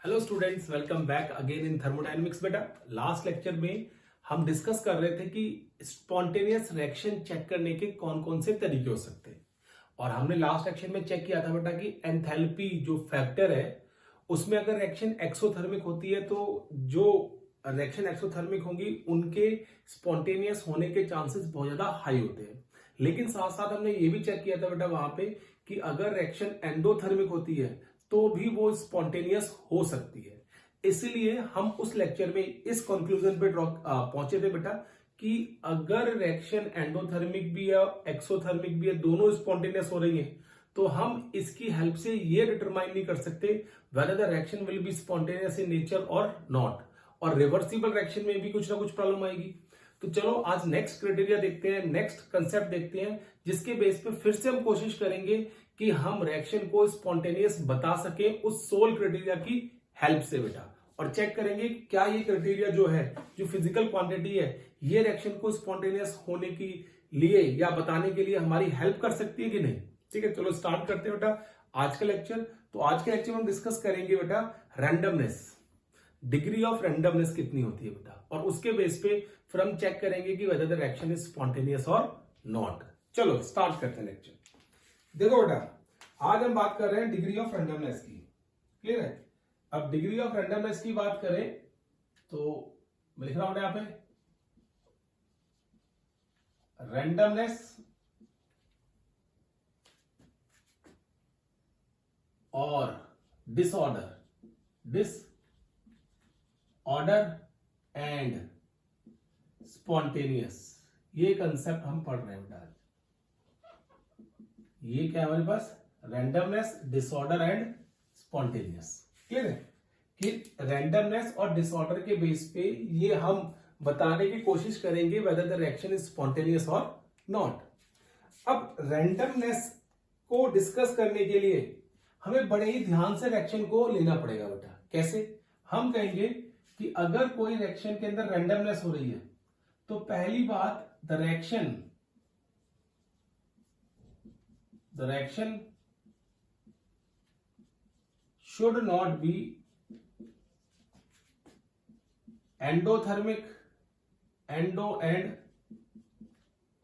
Hello students, welcome back again in thermodynamics. बेटा last lecture में हम डिस्कस कर रहे थे कि स्पॉन्टेनियस रिएक्शन चेक करने के कौन कौन से तरीके हो सकते हैं। और हमने लास्ट लेक्चर में चेक किया था बेटा कि एंथैल्पी जो फैक्टर है उसमें अगर रिएक्शन एक्सोथर्मिक होती है तो जो रिएक्शन एक्सोथर्मिक होंगी उनके स्पॉन्टेनियस होने के चांसेस बहुत ज्यादा हाई होते हैं। लेकिन साथ साथ हमने ये भी चेक किया था बेटा वहां पे कि अगर रिएक्शन एंडोथर्मिक होती है तो भी वो स्पॉन्टेनियस हो सकती है। इसलिए हम उस लेक्चर में इस कंक्लूजन पे पहुंचे थे बेटा कि अगर रिएक्शन एंडोथर्मिक भी है एक्सोथर्मिक भी है, दोनों स्पॉन्टेनियस हो रही है, तो हम इसकी हेल्प से ये डिटरमाइन नहीं कर सकते whether the reaction will be spontaneous in nature और नॉट। और रिवर्सिबल रिएक्शन में भी कुछ ना कुछ प्रॉब्लम आएगी। तो चलो आज नेक्स्ट क्राइटेरिया देखते हैं, नेक्स्ट कंसेप्ट देखते हैं, जिसके बेस पे फिर से हम कोशिश करेंगे कि हम रिएक्शन को स्पॉन्टेनियस बता सके उस सोल क्राइटेरिया की हेल्प से बेटा। और चेक करेंगे क्या ये क्राइटेरिया जो है, जो फिजिकल क्वांटिटी है, ये रिएक्शन को स्पॉन्टेनियस होने के लिए या बताने के लिए हमारी हेल्प कर सकती है कि नहीं। ठीक है, चलो स्टार्ट करते हैं बेटा आज का लेक्चर। तो आज के लेक्चर में हम डिस्कस करेंगे बेटा रैंडमनेस, डिग्री ऑफ रैंडमनेस कितनी होती है बेटा, और उसके बेस पे फिर हम चेक करेंगे कि whether the reaction is spontaneous और नॉट। चलो स्टार्ट करते हैं लेक्चर। देखो बेटा आज हम बात कर रहे हैं डिग्री ऑफ रैंडमनेस की। क्लियर है? अब डिग्री ऑफ रैंडमनेस की बात करें तो मैं लिख रहा हूं यहां पे रैंडमनेस और डिसऑर्डर एंड स्पॉन्टेनियस, ये कंसेप्ट हम पढ़ रहे हैं बेटा। ये क्या है हमारे पास? Randomness, disorder and spontaneous. Clear है कि रैंडमनेस और डिसऑर्डर के बेस पे ये हम बताने की कोशिश करेंगे whether the reaction is spontaneous और नॉट। अब रैंडमनेस को डिस्कस करने के लिए हमें बड़े ही ध्यान से रिएक्शन को लेना पड़ेगा बेटा। कैसे? हम कहेंगे कि अगर कोई रिएक्शन के अंदर रैंडमनेस हो रही है तो पहली बात the reaction should not be endothermic, endo and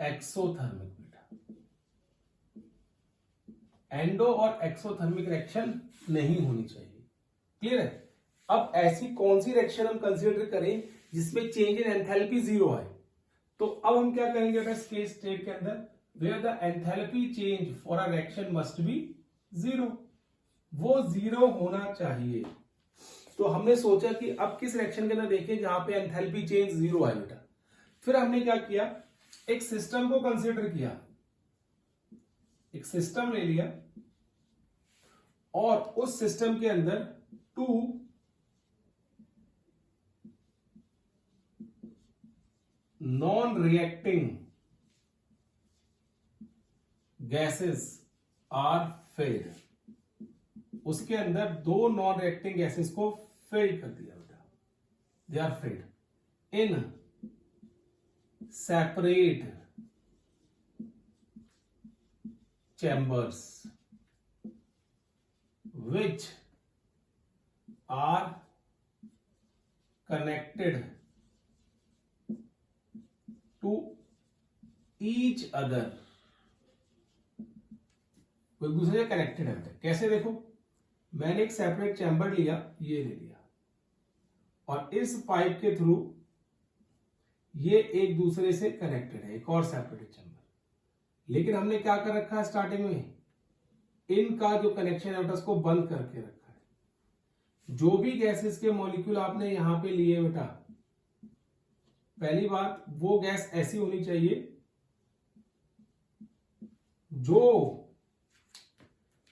exothermic बेटा। एंडो और एक्सोथर्मिक रिएक्शन नहीं होनी चाहिए। क्लियर है? अब ऐसी कौन सी रिएक्शन हम कंसीडर करें जिसमें चेंज इन एंथैल्पी जीरो आए? तो अब हम क्या करेंगे बेटा इस केस स्टेट के अंदर, where the enthalpy change for a reaction must be zero, वो जीरो होना चाहिए। तो हमने सोचा कि अब किस रिएक्शन के अंदर देखें जहां पे एंथैल्पी चेंज जीरो आए बेटा। फिर हमने क्या किया, एक सिस्टम को कंसीडर किया, एक सिस्टम ले लिया और उस सिस्टम के अंदर two non reacting gases are fed. उसके अंदर दो नॉन रिएक्टिंग गैसेस को फेड कर दिया बेटा, they are fed in separate chambers which are connected to each other। कोई दूसरे से कनेक्टेड है। कैसे? देखो मैंने एक सेपरेट चैम्बर लिया, ये ले लिया, और इस पाइप के थ्रू ये एक दूसरे से कनेक्टेड है, एक और सेपरेट चैम्बर। लेकिन हमने क्या कर रखा है स्टार्टिंग में, इनका जो कनेक्शन है उसको बंद करके रखा है। जो भी गैसेस के मॉलिक्यूल आपने यहां पे लिए बेटा, पहली बात वो गैस ऐसी होनी चाहिए जो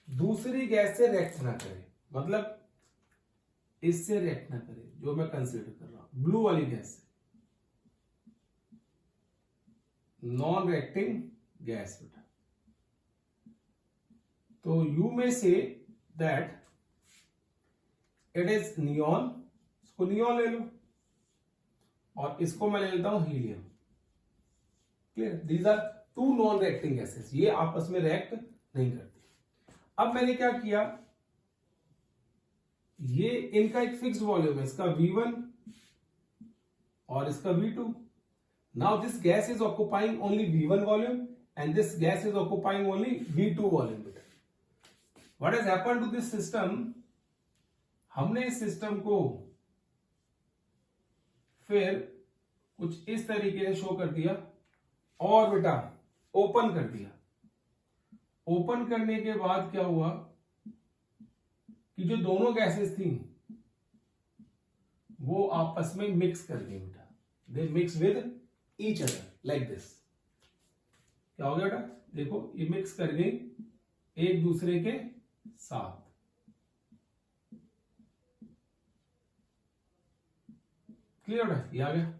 दूसरी गैस से रिएक्ट ना करे, मतलब इससे रिएक्ट ना करे, जो मैं कंसीडर कर रहा हूं ब्लू वाली गैस से, नॉन रिएक्टिंग गैस बेटा। तो you may say that it is neon, इसको नियॉन ले लो, और इसको मैं ले लेता हूं helium. Clear? These are two non reacting gases, ये आपस में रिएक्ट नहीं करती। अब मैंने क्या किया, ये इनका एक फिक्स्ड वॉल्यूम है, इसका V1 और इसका V2. Now this gas is occupying only V1 volume and this gas is occupying only V2 volume. What has happened to this system, हमने इस सिस्टम को फिर कुछ इस तरीके से शो कर दिया और बेटा ओपन कर दिया. ओपन करने के बाद क्या हुआ कि जो दोनों गैसेस थी वो आपस में मिक्स कर गई बेटा. They mix with each other like this. क्या हो गया बेटा, देखो ये मिक्स कर गई एक दूसरे के साथ. क्लियर बेटा, ये आ गया,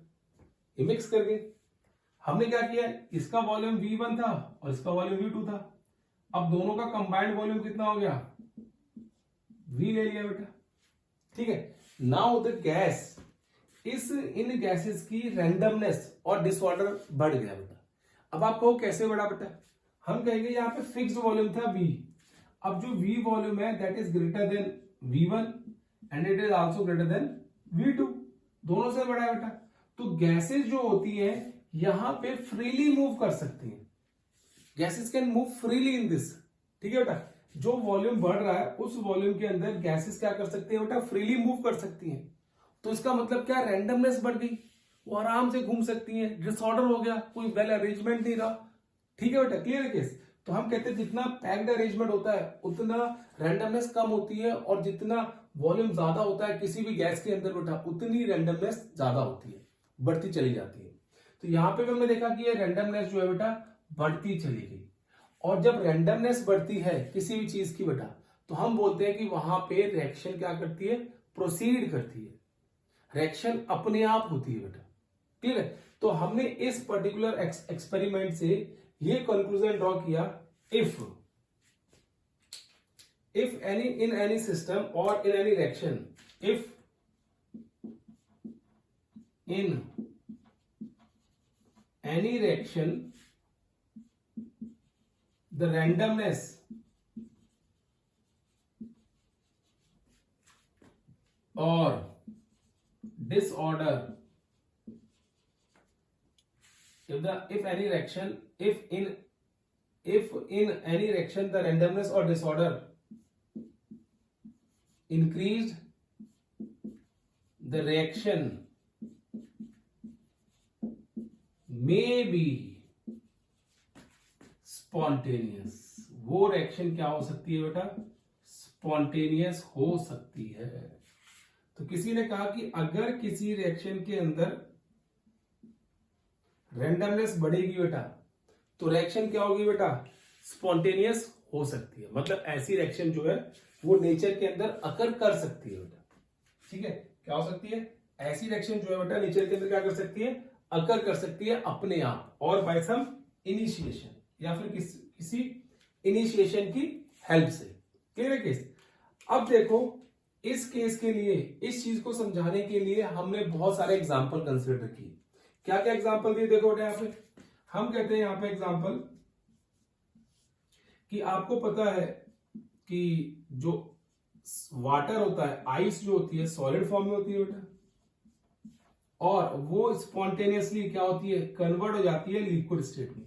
ये मिक्स कर गई. हमने क्या किया, इसका वॉल्यूम V1 था और इसका वॉल्यूम V2 था. अब दोनों का कंबाइंड वॉल्यूम कितना हो गया, V ले लिया बेटा. ठीक है. Now the gas in gases की रैंडमनेस और डिसऑर्डर बढ़ गया बेटा. अब आप कहो कैसे बढ़ा बेटा, हम कहेंगे यहाँ पे फिक्स्ड वॉल्यूम था V. अब जो V वॉल्यूम है that is greater then V1 and it is also greater than V2. दोनों से बड़ा है बेटा. तो गैसेस जो होती है यहां पे फ्रीली मूव कर सकती हैं. Gases can move freely in this. ठीक है बेटा, जो वॉल्यूम बढ़ रहा है उस वॉल्यूम के अंदर गैसेस क्या कर सकती है बेटा, फ्रीली मूव कर सकती हैं. तो इसका मतलब क्या, रैंडमनेस बढ़ गई, वो आराम से घूम सकती हैं. डिसऑर्डर हो गया, कोई वेल अरेंजमेंट नहीं रहा. ठीक है बेटा, क्लियर है केस. तो हम कहते हैं जितना पैक्ड अरेंजमेंट होता है उतना रैंडमनेस कम होती है, और जितना वॉल्यूम ज्यादा होता है किसी भी गैस के अंदर बेटा उतनी रैंडमनेस ज्यादा होती है, बढ़ती चली जाती है. तो यहां पे भी हमने देखा कि ये रैंडमनेस जो है बेटा बढ़ती चली गई. और जब रैंडमनेस बढ़ती है किसी भी चीज की बेटा, तो हम बोलते हैं कि वहां पे रिएक्शन क्या करती है, प्रोसीड करती है. रिएक्शन अपने आप होती है बेटा. क्लियर है. तो हमने इस पर्टिकुलर एक्सपेरिमेंट से ये कंक्लूजन ड्रॉ किया, if any in any system or in any reaction, if in any reaction the randomness or disorder, if in any reaction the randomness or disorder increased, the reaction may be spontaneous. वो reaction क्या हो सकती है बेटा, spontaneous हो सकती है. तो किसी ने कहा कि अगर किसी रिएक्शन के अंदर रैंडमनेस बढ़ेगी बेटा, तो रिएक्शन क्या होगी बेटा, स्पॉन्टेनियस हो सकती है. मतलब ऐसी रिएक्शन जो है वो नेचर के अंदर अकर कर सकती है बेटा. ठीक है, क्या हो सकती है, ऐसी रिएक्शन जो है बेटा नेचर के अंदर क्या कर सकती है, अकर कर सकती है अपने आप, और बाय सम इनिशिएशन, या फिर किसी इनिशिएशन की हेल्प से. क्लियर है केस. अब देखो इस केस के लिए, इस चीज को समझाने के लिए हमने बहुत सारे एग्जाम्पल कंसिडर किए. क्या क्या एग्जाम्पल दिए देखो बेटा. यहाँ पे हम कहते हैं, यहाँ पे एग्जाम्पल कि आपको पता है कि जो वाटर होता है, आइस जो होती है सॉलिड फॉर्म में होती है बेटा, और वो स्पॉन्टेनियसली क्या होती है, कन्वर्ट हो जाती है लिक्विड स्टेट में.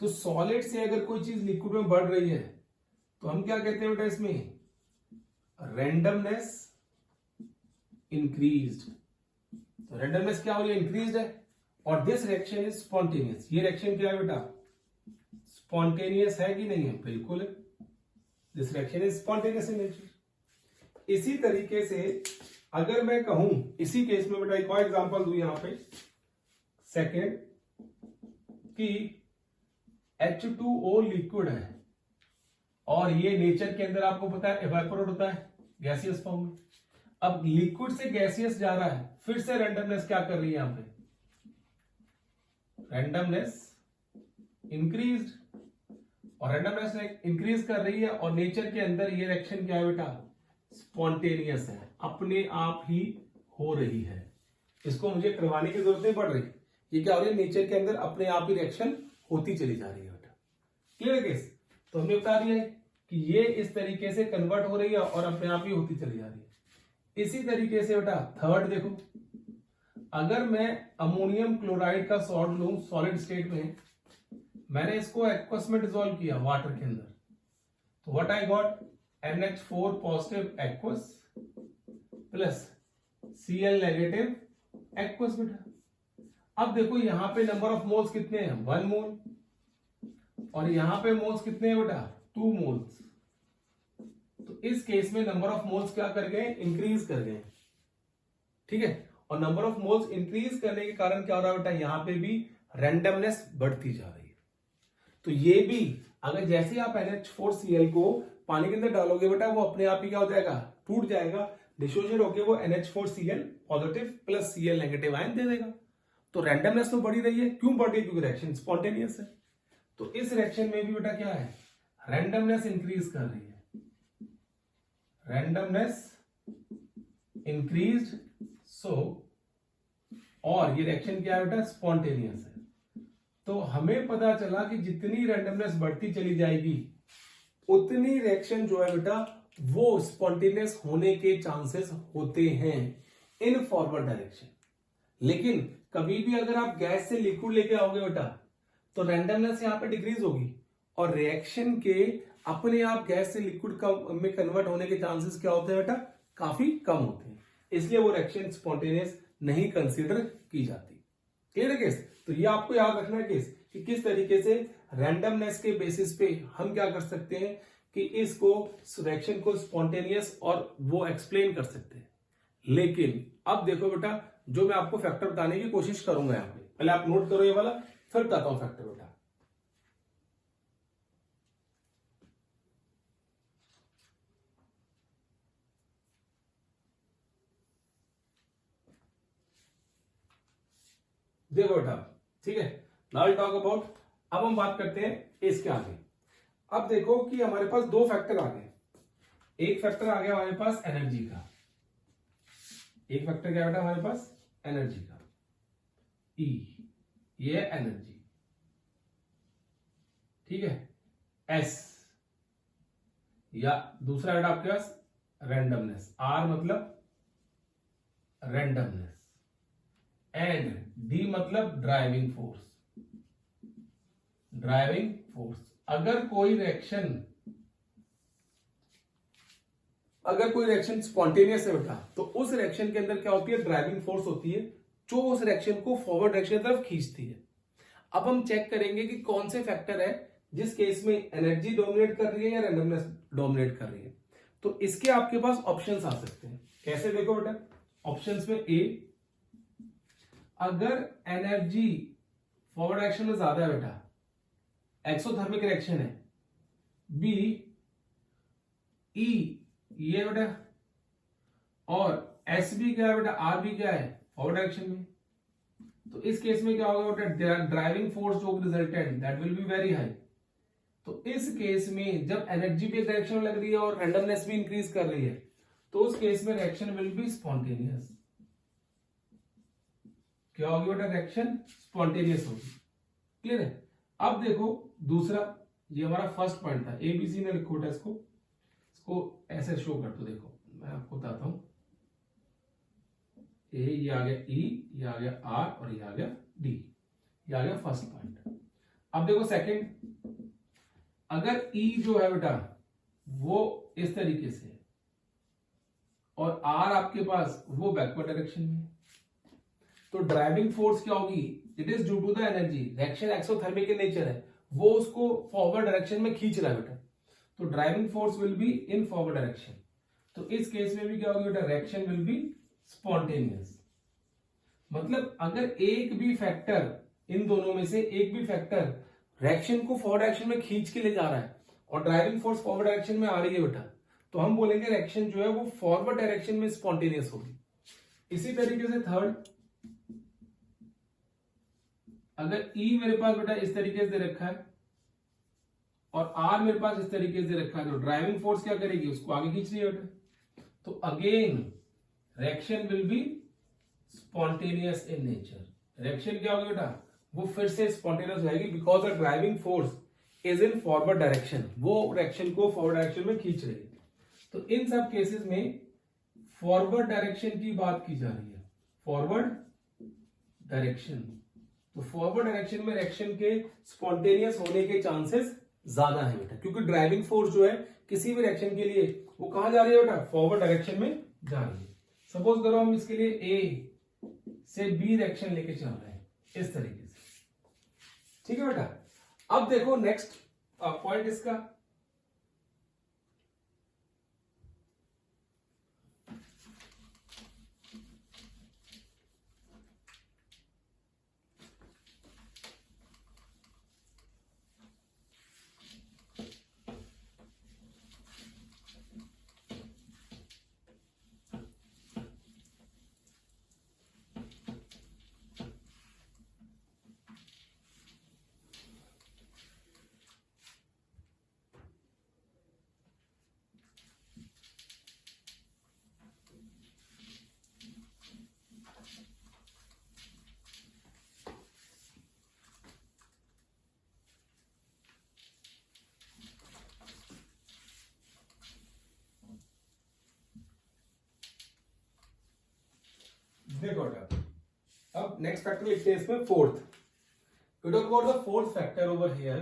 तो सॉलिड से अगर कोई चीज लिक्विड में बढ़ रही है तो हम क्या कहते हैं बेटा, इसमें रैंडमनेस इंक्रीज्ड. तो रैंडमनेस क्या हो रही है, इंक्रीज्ड है. और दिस रिएक्शन इज स्पॉन्टेनियस. ये रिएक्शन क्या है बेटा, स्पॉन्टेनियस है कि नहीं है, बिल्कुल है. This reaction is spontaneous in nature. इसी तरीके से अगर मैं कहूं, इसी केस में बेटा एक और एग्जांपल दूं यहां पे, सेकेंड, कि H2O लिक्विड है और ये नेचर के अंदर आपको पता है इवेपोरेट होता है गैसियस फॉर्म में. अब लिक्विड से गैसियस जा रहा है, फिर से रैंडमनेस क्या कर रही है, यहां पे रैंडमनेस इंक्रीज्ड, और रैंडमनेस इंक्रीज कर रही है, और नेचर के अंदर ये रिएक्शन क्या है बेटा, स्पॉन्टेनियस है, अपने आप ही हो रही है. इसको मुझे करवाने की जरूरत नहीं पड़ रही. ये क्या हो रही है, नेचर के अंदर अपने आप ही रिएक्शन होती चली जा रही है बेटा. Clear case. तो हमने बता दिया है कि ये इस तरीके से कन्वर्ट हो रही है और अपने आप ही होती चली जा रही है। इसी तरीके से बेटा थर्ड देखो, अगर मैं अमोनियम क्लोराइड का सॉल्ट लूं सॉलिड स्टेट में, मैंने इसको एक्वस में डिसॉल्व किया वाटर के अंदर, तो what I got NH4 positive aqueous plus Cl negative aqueous बेटा। अब देखो यहां पे नंबर ऑफ मोल्स कितने हैं, 1 मोल, और यहां पे मोल्स कितने हैं बेटा, 2 मोल्स। तो इस केस में नंबर ऑफ मोल्स क्या कर गए, इंक्रीज कर गए, ठीक है। और नंबर ऑफ मोल्स इंक्रीज करने के कारण क्या हो रहा है बेटा, यहां पे भी रैंडमनेस बढ़ती जा रही है। तो ये भी अगर जैसे आप NH4Cl को पानी के अंदर डालोगे बेटा, वो अपने आप ही क्या हो जाएगा, टूट जाएगा, डिसोसिएट होके वो NH4Cl positive plus Cl negative ion दे देगा। तो रैंडमनेस तो बढ़ी रही है, क्यों बढ़ रही है, क्योंकि रिएक्शन स्पॉन्टेनियस है। तो इस रिएक्शन में भी बेटा क्या है, रैंडमनेस इंक्रीज कर रही है, रैंडमनेस इंक्रीज्ड, सो और ये रिएक्शन क्या है बेटा, स्पॉन्टेनियस है। तो हमें पता चला कि जितनी रैंडमनेस बढ़ती चली जाएगी उतनी रिएक्शन जो है बेटा वो स्पॉन्टेनियस होने के चांसेस होते हैं इन फॉरवर्ड डायरेक्शन। लेकिन कभी भी अगर आप गैस से लिक्विड लेके आओगे बेटा, तो रैंडमनेस यहां पे डिक्रीज होगी और रिएक्शन के अपने आप गैस से लिक्विड में कन्वर्ट होने के चांसेस क्या होते हैं बेटा, काफी कम होते हैं। इसलिए वो रिएक्शन स्पॉन्टेनियस नहीं कंसीडर की जाती। क्लियर है केस? तो ये आपको याद रखना है केस कि किस तरीके से रैंडमनेस के बेसिस पे हम क्या कर सकते हैं कि इसको रिएक्शन को स्पॉन्टेनियस और वो एक्सप्लेन कर सकते हैं। लेकिन अब देखो बेटा, जो मैं आपको फैक्टर बताने की कोशिश करूंगा यहां पे, पहले आप नोट करो ये वाला, फिर बताता हूं फैक्टर बेटा। देखो बेटा, ठीक है, नाउ टॉक अबाउट, अब हम बात करते हैं इसके आगे। अब देखो कि हमारे पास दो फैक्टर आ गए। एक फैक्टर आ गया हमारे पास एनर्जी का, एक फैक्टर क्या बेटा हमारे पास, एनर्जी का, E, ये है एनर्जी, ठीक है, S, या दूसरा बेटा आपके पास रैंडमनेस, R मतलब रैंडमनेस, एंड D मतलब ड्राइविंग फोर्स, ड्राइविंग फोर्स। अगर कोई रिएक्शन स्पॉन्टेनियस है बेटा, तो उस रिएक्शन के अंदर क्या होती है, ड्राइविंग फोर्स होती है जो उस रिएक्शन को फॉरवर्ड डायरेक्शन की तरफ खींचती है। अब हम चेक करेंगे कि कौन से फैक्टर है जिस केस में एनर्जी डोमिनेट कर रही है या रैंडमनेस डोमिनेट कर रही है। तो इसके आपके पास ऑप्शंस आ सकते हैं, कैसे देखो बेटा, ऑप्शंस में ए, अगर एनर्जी फॉरवर्ड डायरेक्शन में ज्यादा है बेटा, एक्सोथर्मिक रिएक्शन है, बी, ई ये बेटा, और एस भी क्या है बेटा, आर भी क्या है, फॉरवर्ड डायरेक्शन में। तो इस केस में क्या होगा बेटा, ड्राइविंग फोर्स जो resultant that will be very high. तो इस केस में जब एनर्जी भी एक डायरेक्शन में लग रही है और रैंडमनेस भी इंक्रीज कर रही है, तो उस केस में रिएक्शन विल बी स्पॉन्टेनियस। क्या होगी बेटा, रिएक्शन स्पॉन्टेनियस होगी। क्लियर है? अब देखो दूसरा, ये हमारा फर्स्ट पॉइंट था, एबीसी ने लिखो बेटा, इसको ऐसे शो कर दो। देखो मैं आपको बताता हूं, ए, ये आ गया ई, ये आ गया आर, और ये आ गया डी, ये आ गया फर्स्ट पॉइंट। अब देखो सेकंड, अगर ई जो है बेटा वो इस तरीके से और आर आपके पास वो बैकवर्ड डायरेक्शन में, तो ड्राइविंग फोर्स क्या होगी, it is due to the energy, reaction exothermic in nature है, वो उसको फॉरवर्ड डायरेक्शन में खींच रहा है बेटा, तो driving force will be in forward direction. तो इस केस में भी क्या होगी बेटा, रिएक्शन विल बी स्पॉन्टेनियस। मतलब अगर एक भी फैक्टर, इन दोनों में से एक भी फैक्टर रिएक्शन को फॉरवर्ड डायरेक्शन में खींच के ले जा रहा है और ड्राइविंग फोर्स फॉरवर्ड डायरेक्शन में आ रही है बेटा, तो हम बोलेंगे रिएक्शन जो है वो फॉरवर्ड डायरेक्शन में स्पॉन्टेनियस होगी। इसी तरीके से थर्ड, अगर ई मेरे पास बेटा इस तरीके से रखा है और आर मेरे पास इस तरीके से रखा है, तो ड्राइविंग फोर्स क्या करेगी, उसको आगे खींच रही है बेटा, तो again reaction will be spontaneous in nature. Reaction क्या होगी बेटा, वो फिर से स्पॉन्टेनियस रहेगी, because the driving force is in forward direction, वो रिएक्शन को फॉरवर्ड डायरेक्शन में खींच रही है। तो इन सब केसेस में फॉरवर्ड डायरेक्शन की बात की जा रही है, फॉरवर्ड डायरेक्शन। तो फॉरवर्ड डायरेक्शन में रिएक्शन के स्पॉन्टेनियस होने के चांसेस ज्यादा है बेटा, क्योंकि ड्राइविंग फोर्स जो है किसी भी रिएक्शन के लिए वो कहां जा रही है बेटा, फॉरवर्ड डायरेक्शन में जा रही है। सपोज करो हम इसके लिए ए से बी रिएक्शन लेके चल रहे हैं इस तरीके से, ठीक है बेटा। अब देखो नेक्स्ट पॉइंट इसका, देखो अब नेक्स्ट फैक्टर लिखते हैं इसमें fourth. We talk about the fourth factor over here.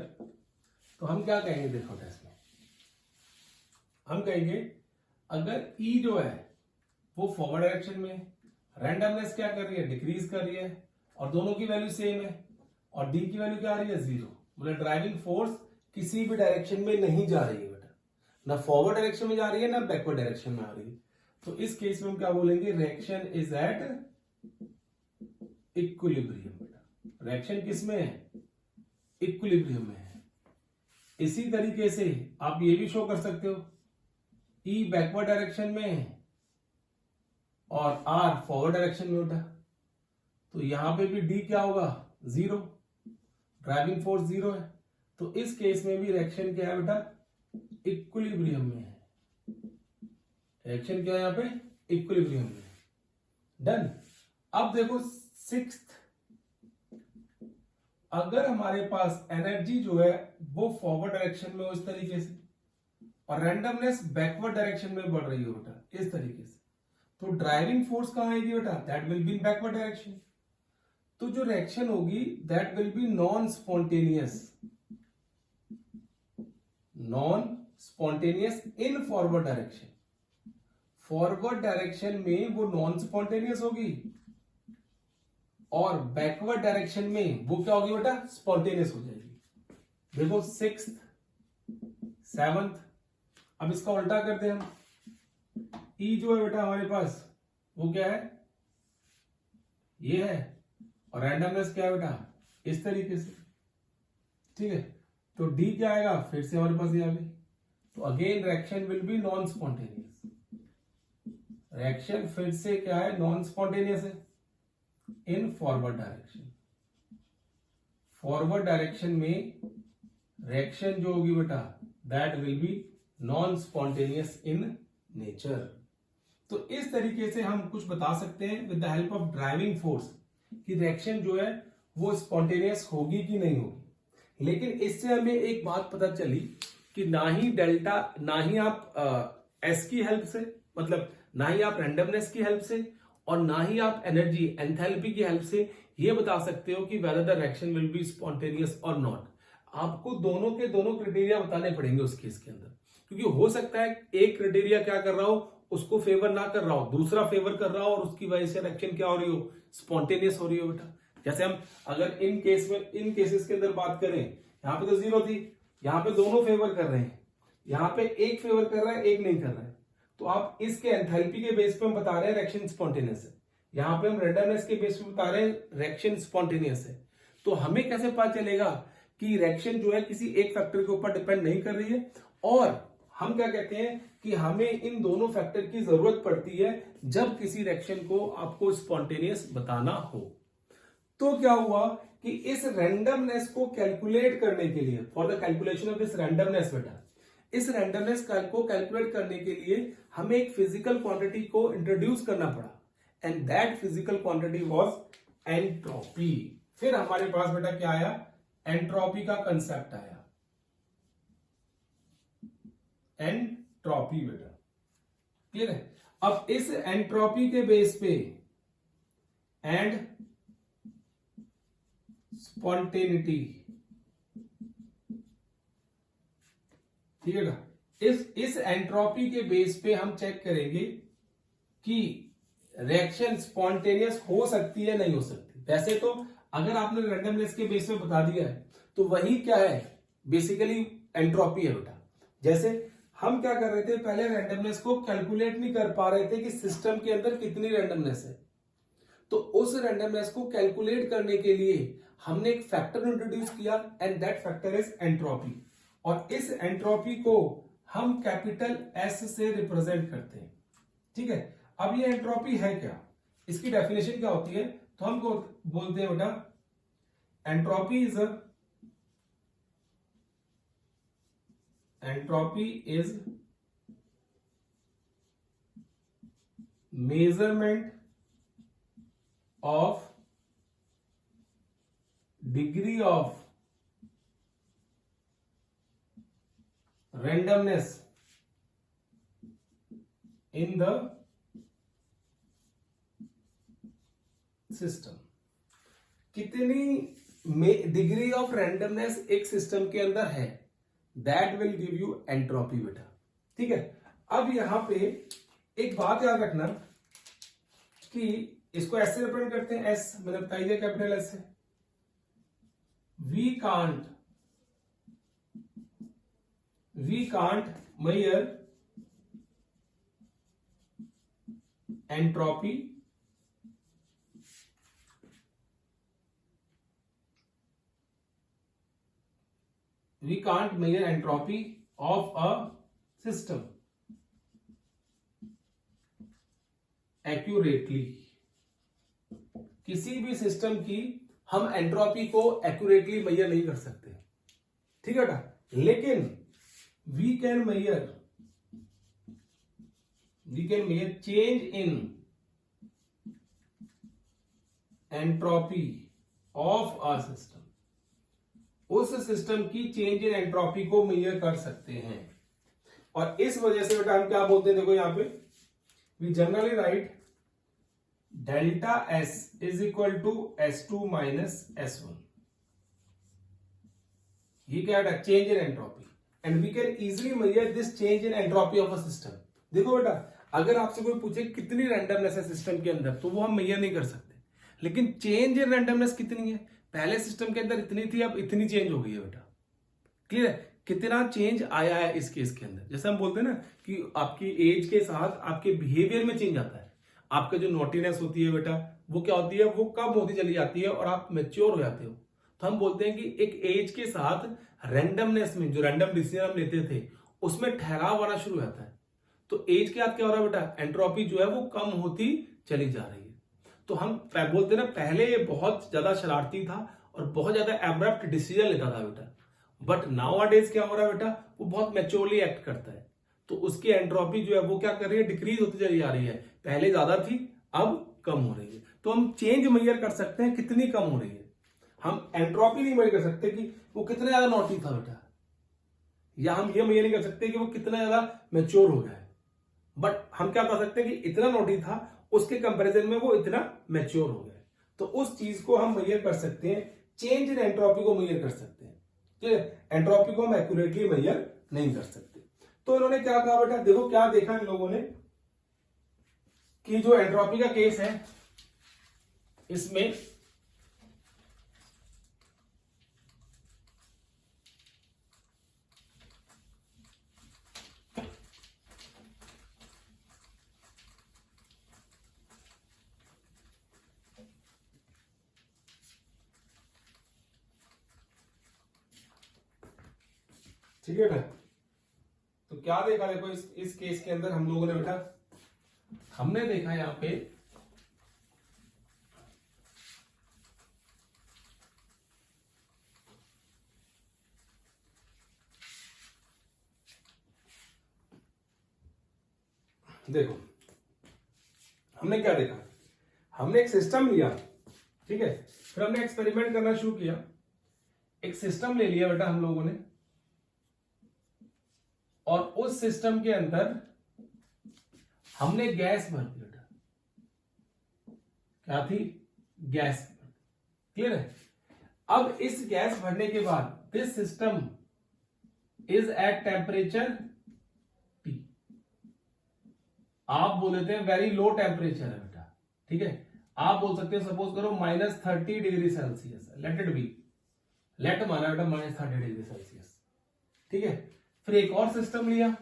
तो हम क्या कहेंगे, देखो इसमें हम कहेंगे अगर ई जो है वो फॉरवर्ड डायरेक्शन में, रैंडमनेस क्या कर रही है, डिक्रीज कर रही है, और दोनों की वैल्यू सेम है, और डी की वैल्यू क्या आ रही है, 0, मतलब ड्राइविंग फोर्स किसी भी डायरेक्शन में नहीं जा रही है बेटा, ना फॉरवर्ड डायरेक्शन में जा रही है ना बैकवर्ड डायरेक्शन में आ रही है। तो इस केस में हम क्या बोलेंगे, रिएक्शन इज एट इक्विलिब्रियम बेटा। रिएक्शन किस में है, इक्विलिब्रियम में है। इसी तरीके से आप ये भी शो कर सकते हो, ई बैकवर्ड डायरेक्शन में है और आर फॉरवर्ड डायरेक्शन में बेटा, तो यहां पे भी डी क्या होगा, 0, ड्राइविंग फोर्स 0 है। तो इस केस में भी रिएक्शन क्या है बेटा, इक्विलिब्रियम में है। रिएक्शन क्या है यहाँ पे, इक्विलिब्रियम में। डन। अब देखो सिक्स्थ, अगर हमारे पास एनर्जी जो है वो फॉरवर्ड डायरेक्शन में हो इस तरीके से, और रैंडमनेस बैकवर्ड डायरेक्शन में बढ़ रही हो बेटा इस तरीके से, तो ड्राइविंग फोर्स कहां आएगी बेटा, that will be in backward direction. तो जो रिएक्शन होगी that will B non spontaneous, non spontaneous in forward direction. Forward direction में वो नॉन स्पॉन्टेनियस होगी, और बैकवर्ड डायरेक्शन में वो क्या होगी बेटा, स्पॉन्टेनियस हो जाएगी। देखो सिक्स्थ, सेवंथ, अब इसका उल्टा करते हैं हम। ई जो है बेटा हमारे पास वो क्या है, ये है, और रैंडमनेस क्या है बेटा, इस तरीके से, ठीक है। तो डी क्या आएगा, फिर से हमारे पास ये आ गई। तो again reaction will B non spontaneous. Reaction फिर से क्या है, नॉन स्पॉन्टेनियस है in forward direction. Forward direction में रिएक्शन जो होगी बेटा that will B non spontaneous in nature. तो इस तरीके से हम कुछ बता सकते हैं with the help of driving force कि रिएक्शन जो है वो स्पॉन्टेनियस होगी कि नहीं होगी। लेकिन इससे हमें एक बात पता चली कि ना ही डेल्टा, ना ही आप एस की हेल्प से, मतलब ना ही आप रैंडमनेस की हेल्प से, और ना ही आप एनर्जी एंथैल्पी की हेल्प से ये बता सकते हो कि whether the reaction will be spontaneous और नॉट। आपको दोनों के दोनों क्राइटेरिया बताने पड़ेंगे उस केस के अंदर, क्योंकि हो सकता है एक क्राइटेरिया क्या कर रहा हो, उसको फेवर ना कर रहा हो, दूसरा फेवर कर रहा हो, और उसकी वजह से रिएक्शन क्या हो रही हो, स्पॉन्टेनियस हो रही हो बेटा। जैसे हम अगर इन केसेस के अंदर बात करें, यहाँ पे तो 0 थी, यहाँ पे दोनों फेवर कर रहे हैं, यहाँ पे एक फेवर कर रहा है एक नहीं कर रहा है। तो आप इसके एंथैल्पी के बेस पे हम बता रहे हैं रिएक्शन स्पॉन्टेनियस है, यहाँ पे हम रैंडमनेस के बेस पे बता रहे हैं रिएक्शन स्पॉन्टेनियस है। तो हमें कैसे पता चलेगा कि रिएक्शन जो है किसी एक फैक्टर के ऊपर डिपेंड नहीं कर रही है, और हम क्या कहते हैं कि हमें इन दोनों फैक्टर की जरूरत पड़ती है जब किसी रिएक्शन को आपको स्पॉन्टेनियस बताना हो। तो क्या हुआ कि इस रैंडमनेस को कैलकुलेट करने के लिए, for the calculation of this randomness बेटा, इस रैंडमनेस को कैलकुलेट करने के लिए हमें एक फिजिकल क्वांटिटी को इंट्रोड्यूस करना पड़ा, and that physical quantity was entropy. फिर हमारे पास बेटा क्या आया, एंट्रोपी का कंसेप्ट आया। एंट्रोपी बेटा, क्लियर है। अब इस एंट्रोपी के बेस पे एंड स्पॉन्टेनिटी, ठीक है ना। इस एंट्रोपी के बेस पे हम चेक करेंगे कि रिएक्शन स्पॉन्टेनियस हो सकती है नहीं हो सकती। वैसे तो अगर आपने रैंडमनेस के बेस पे बता दिया है तो वही क्या है, बेसिकली एंट्रोपी है बेटा। जैसे हम क्या कर रहे थे, पहले रैंडमनेस को कैलकुलेट नहीं कर पा रहे थे कि सिस्टम के अंदर कितनी रैंडमनेस है, तो उस रैंडमनेस को कैलकुलेट करने के लिए हमने एक फैक्टर इंट्रोड्यूस किया and that factor is entropy. और इस एंट्रोपी को हम कैपिटल एस से रिप्रेजेंट करते हैं, ठीक है। अब ये एंट्रोपी है क्या, इसकी डेफिनेशन क्या होती है, तो हम बोलते हैं बेटा entropy is measurement of degree of randomness in the system। कितनी डिग्री ऑफ रैंडमनेस एक सिस्टम के अंदर है, that will give you entropy बेटा, ठीक है। अब यहां पे एक बात याद रखना कि इसको एस से रिप्रेजेंट करते हैं, एस मैंने बता दिया कैपिटल एस से। we can't measure entropy of a system accurately। किसी भी सिस्टम की हम एंट्रोपी को एक्यूरेटली मेजर नहीं कर सकते, ठीक है ना। लेकिन we can measure change in entropy of a system। उस सिस्टम की चेंज इन एंट्रोपी को मेजर कर सकते हैं। और इस वजह से बेटा हम क्या बोलते हैं, देखो यहां पे we generally write delta S is equal to S2 minus S1। ये क्या है, change in entropy, and we can easily measure this change in entropy of a system. देखो बेटा, अगर आपसे कोई पूछे कितनी रैंडमनेस है सिस्टम के अंदर, तो वो हम मेजर नहीं कर सकते, लेकिन चेंज इन रैंडमनेस कितनी है, पहले सिस्टम के अंदर इतनी थी, अब इतनी चेंज हो गई है बेटा, क्लियर है। कितना चेंज आया है इस केस के अंदर, जैसे हम बोलते हैं ना कि आपकी एज के साथ आपके बिहेवियर में चेंज आता है। आपका जो नोटीनेस होती है बेटा, वो क्या होती है, वो कम होती चली जाती है और आप मेच्योर हो जाते हो। तो हम बोलते हैं कि एक एज के साथ रैंडमनेस में, जो रैंडम डिसीजन हम लेते थे, उसमें ठहराव आना शुरू हो जाता है। तो एज के साथ क्या हो रहा है बेटा, एंट्रोपी जो है वो कम होती चली जा रही है। तो हम बोलते हैं ना, पहले ये बहुत ज्यादा शरारती था और बहुत ज्यादा एब्रप्ट डिसीजन लेता था बेटा, बट नाउ डेज क्या हो रहा है बेटा, वो बहुत मैच्योरली एक्ट करता है। तो उसकी एंट्रोपी जो है वो क्या कर रही है, डिक्रीज होती चली जा रही है। पहले ज्यादा थी, अब कम हो रही है। तो हम चेंज मेजर कर सकते हैं कितनी कम हो रही है, हम एंट्रोपी नहीं मेजर कर सकते कि वो कितना ज्यादा नॉटी था बेटा, या हम ये मेजर नहीं कर सकते कि वो कितना ज्यादा मैच्योर हो गया है। बट हम क्या कर सकते हैं कि इतना नॉटी था, उसके कंपैरिजन में वो इतना मैच्योर हो गया। तो उस चीज को हम मेजर कर सकते हैं, चेंज इन एंट्रोपी को मेजर कर सकते हैं, ठीक है। एंट्रोपी को हम एक्यूरेटली मेजर नहीं कर सकते। तो इन्होंने क्या कहा बेटा, देखो क्या देखा इन लोगों ने कि जो एंट्रोपी का केस है, इसमें ठीक है बेटा, तो क्या देखा, देखो इस केस के अंदर हम लोगों ने बेटा, हमने देखा यहां पे देखो हमने क्या देखा, हमने एक सिस्टम लिया, ठीक है। फिर हमने एक्सपेरिमेंट करना शुरू किया, एक सिस्टम ले लिया बेटा हम लोगों ने, और उस सिस्टम के अंदर हमने गैस भर दी बेटा, क्या थी, गैस। क्लियर है। अब इस गैस भरने के बाद this system is at temperature T। आप बोल देते हैं वेरी लो टेम्परेचर है बेटा, ठीक है। आप बोल सकते हो सपोज करो -30 degree Celsius, let it be, let माना बेटा -30 डिग्री सेल्सियस, ठीक है। फिर एक और सिस्टम लिया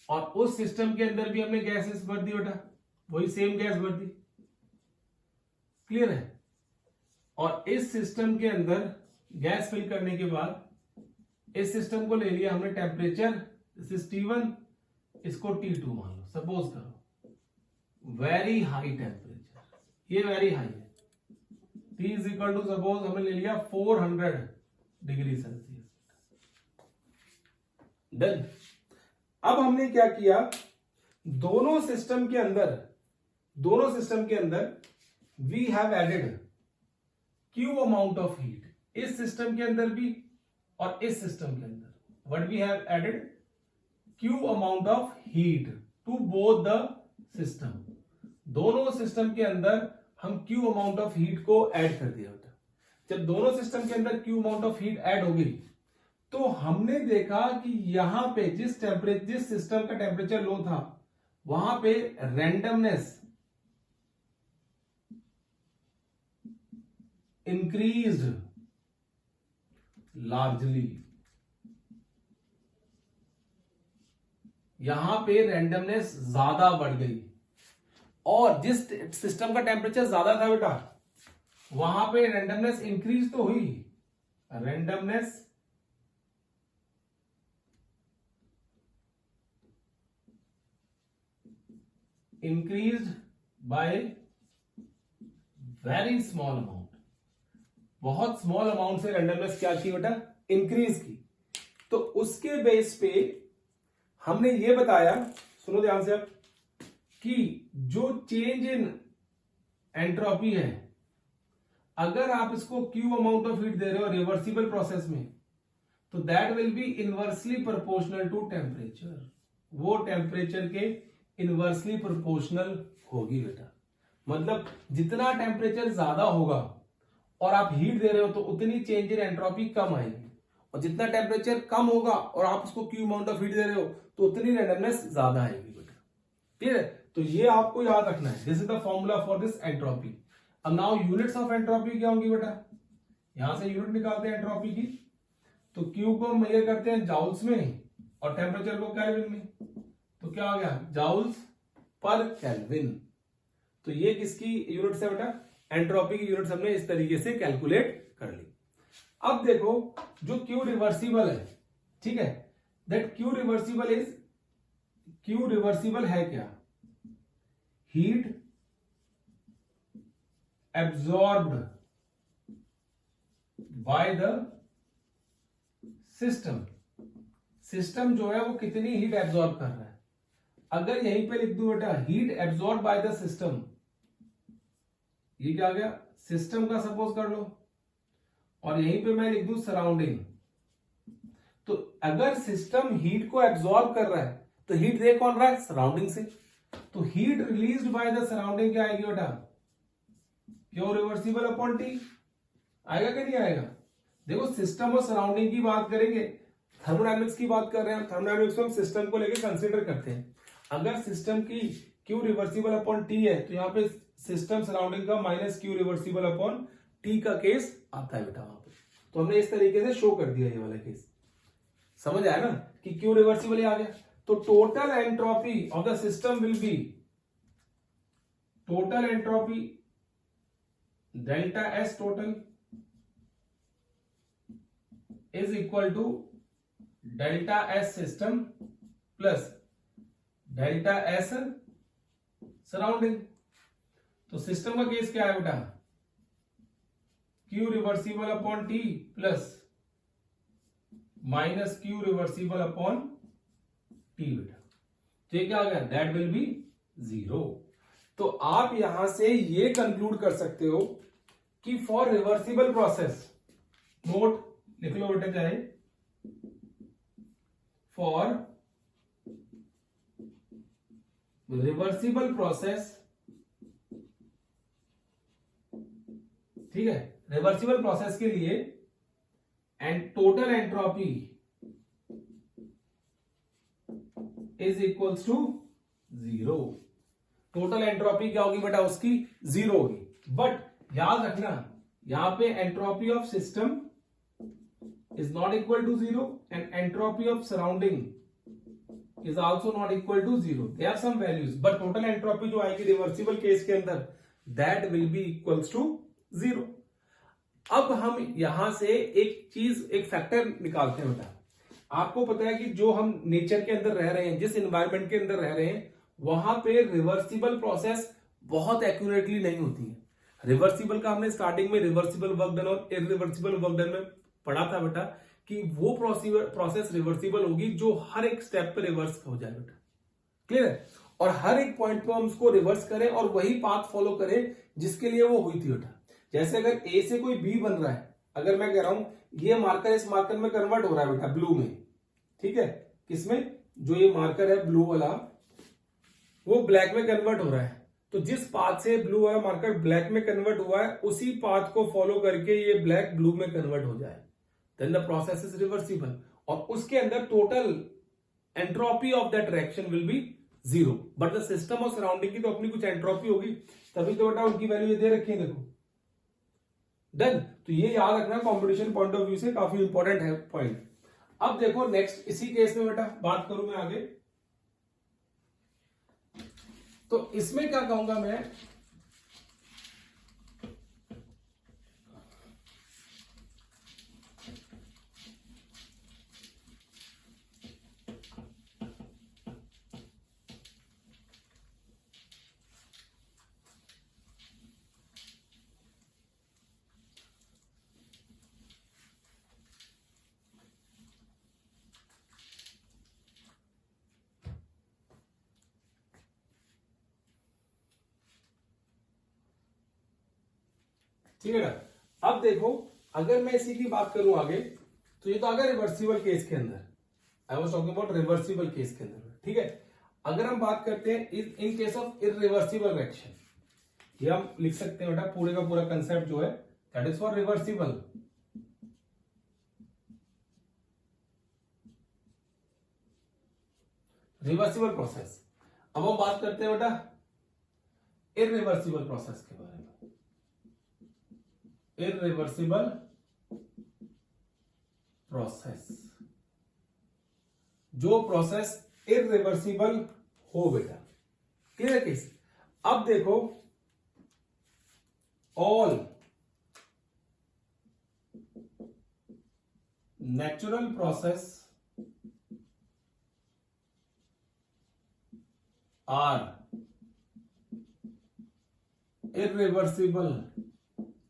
और उस सिस्टम के अंदर भी हमने गैसेस भर दी बेटा, वही सेम गैस भर दी। क्लियर है। और इस सिस्टम के अंदर गैस फिल करने के बाद इस सिस्टम को ले लिया हमने टेम्परेचर, दिस इज T1, इसको T2 मान लो, सपोज करो वेरी हाई टेम्परेचर, ये वेरी हाई है, T is equal to suppose हमने ले लिया 400 डिग्री सेल्सियस। डन। अब हमने क्या किया, दोनों सिस्टम के अंदर we have added Q amount of heat, इस सिस्टम के अंदर भी और इस सिस्टम के अंदर what we have added Q amount of heat to both the system. दोनों सिस्टम के अंदर हम क्यू अमाउंट ऑफ हीट को ऐड कर दिया बेटा। जब दोनों सिस्टम के अंदर Q amount of heat add हो गई तो हमने देखा कि यहां पे जिस सिस्टम का टेम्परेचर लो था वहां पे रैंडमनेस इंक्रीज्ड लार्जली, यहां पे रैंडमनेस ज्यादा बढ़ गई। और जिस सिस्टम का टेम्परेचर ज्यादा था बेटा वहां पे रैंडमनेस इंक्रीज तो हुई, randomness increased by very small amount, बहुत स्मॉल अमाउंट से रैंडमनेस क्या की बेटा, इंक्रीज की। तो उसके बेस पे हमने ये बताया, सुनो ध्यान से अब, कि जो चेंज इन एंट्रोपी है, अगर आप इसको क्यू अमाउंट ऑफ हीट दे रहे हो रिवर्सिबल प्रोसेस में, तो that will be inversely proportional to temperature, वो टेम्परेचर के इनवर्सली प्रोपोर्शनल होगी बेटा। मतलब जितना टेम्परेचर ज्यादा होगा और आप हीट दे रहे हो तो उतनी चेंज इन एंट्रोपी कम आएगी, और जितना टेम्परेचर कम होगा और आप उसको क्यू अमाउंट ऑफ हीट दे रहे हो तो उतनी रैंडमनेस ज्यादा आएगी बेटा। ठीक है, तो ये आपको याद रखना है, this is the formula for this entropy. अब नाउ यूनिट्स ऑफ एंट्रोपी क्या होंगी बेटा, यहां से यूनिट निकालते हैं एंट्रोपी की, तो क्यू को मेजर करते हैं जाउल्स में और टेम्परेचर को केल्विन में, तो क्या हो गया जाउल्स पर केल्विन। तो ये किसकी यूनिट्स है बेटा, एंट्रोपी की यूनिट्स हमने इस तरीके से कैलकुलेट कर ली। अब देखो जो क्यू रिवर्सिबल है, ठीक है, दैट क्यू रिवर्सिबल है क्या, heat absorbed by the system जो है वो कितनी हीट एब्जॉर्ब कर रहा है। अगर यहीं पे लिख दूं बेटा heat absorb by the system, ये क्या आ गया सिस्टम का सपोज कर लो, और यहीं पे मैं लिख दूं सराउंडिंग। तो अगर सिस्टम हीट को एब्जॉर्ब कर रहा है तो हीट दे कौन रहा है, सराउंडिंग से। तो heat released by the surrounding क्या आएगी बेटा, क्यू रिवर्सिबल अपॉन टी, आएगा कि नहीं आएगा। देखो सिस्टम और सराउंडिंग की बात करेंगे, थर्मोडायनेमिक्स की बात कर रहे हैं, थर्मोडायनेमिक्स में हम सिस्टम को लेकर कंसीडर करते हैं। अगर सिस्टम की क्यू रिवर्सिबल अपॉन टी है तो यहाँ पे सिस्टम सराउंडिंग का minus Q reversible upon T का केस आता है बेटा वहां पे। तो हमने इस तरीके से शो कर दिया ये वाला केस, समझ आया ना कि क्यू रिवर्सिबल आ गया। तो total entropy of the system will be, total entropy delta S total is equal to delta S system plus delta S surrounding. तो सिस्टम का केस क्या है बेटा, Q reversible upon T plus minus Q reversible upon T बेटा। तो ये क्या आ गया, दैट विल बी 0। तो आप यहां से ये कंक्लूड कर सकते हो कि फॉर रिवर्सिबल प्रोसेस, नोट लिख लो बेटा चाहे, फॉर रिवर्सिबल प्रोसेस, ठीक है, रिवर्सिबल प्रोसेस के लिए, and total entropy is equals to 0। Total entropy क्या होगी बेटा, उसकी 0 होगी। बट याद रखना यहां पे entropy of system is not equal to 0 and entropy of surrounding is also not equal to 0। They are some values, but total entropy जो आएगी रिवर्सिबल केस के अंदर, that will be equals to 0। अब हम यहां से एक चीज, एक फैक्टर निकालते हैं बेटा। आपको पता है कि जो हम नेचर के अंदर रह रहे हैं, जिस एनवायरनमेंट के अंदर रह रहे हैं, वहां पे रिवर्सिबल प्रोसेस बहुत एक्यूरेटली नहीं होती है। रिवर्सिबल का हमने स्टार्टिंग में रिवर्सिबल वर्क डन और इरिवर्सिबल वर्क डन में पढ़ा था बेटा, कि वो प्रोसेस रिवर्सिबल होगी जो हर एक स्टेप पे रिवर्स हो जाए बेटा। क्लियर है? और हर एक पॉइंट पे हम उसको रिवर्स करें और वही पाथ फॉलो करें जिसके लिए वो हुई थी बेटा। जैसे अगर ए से कोई बी बन रहा है, अगर मैं कह रहा हूं ये मार्कर इस मार्कर में कन्वर्ट हो रहा है बेटा, ब्लू में, ठीक है, किसमें, जो ये मार्कर है ब्लू वाला, वो ब्लैक में कन्वर्ट हो रहा है, तो जिस पाथ से ब्लू वाला मार्कर ब्लैक में कन्वर्ट हुआ है, उसी पाथ को फॉलो करके ये ब्लैक ब्लू में कन्वर्ट हो जाए, then the process is reversible. और उसके अंदर total entropy of that reaction will be 0, but the system और सराउंडिंग की तो अपनी कुछ एंट्रोपी होगी, तभी तो बेटा उनकी वैल्यू ये दे रखी है, देखो। डन। तो ये याद रखना, कंपटीशन पॉइंट ऑफ व्यू से काफी इंपॉर्टेंट है पॉइंट। अब देखो नेक्स्ट, इसी केस में बेटा बात करूं मैं आगे, तो इसमें क्या कहूंगा मैं, ठीक है ना। अब देखो, अगर मैं इसी की बात करूं आगे, तो ये तो आ गया रिवर्सिबल केस के अंदर, I was talking about reversible case के अंदर, ठीक है। अगर हम बात करते हैं इन केस ऑफ इरिवर्सिबल रिएक्शन, ये हम लिख सकते हैं बेटा, पूरे का पूरा कंसेप्ट जो है that is for reversible. Reversible process. अब हम बात करते हैं बेटा इरिवर्सिबल प्रोसेस के बारे में। इरिवर्सिबल प्रोसेस, जो प्रोसेस इरिवर्सिबल हो बेटा, क्लियर केस। अब देखो, all natural process are irreversible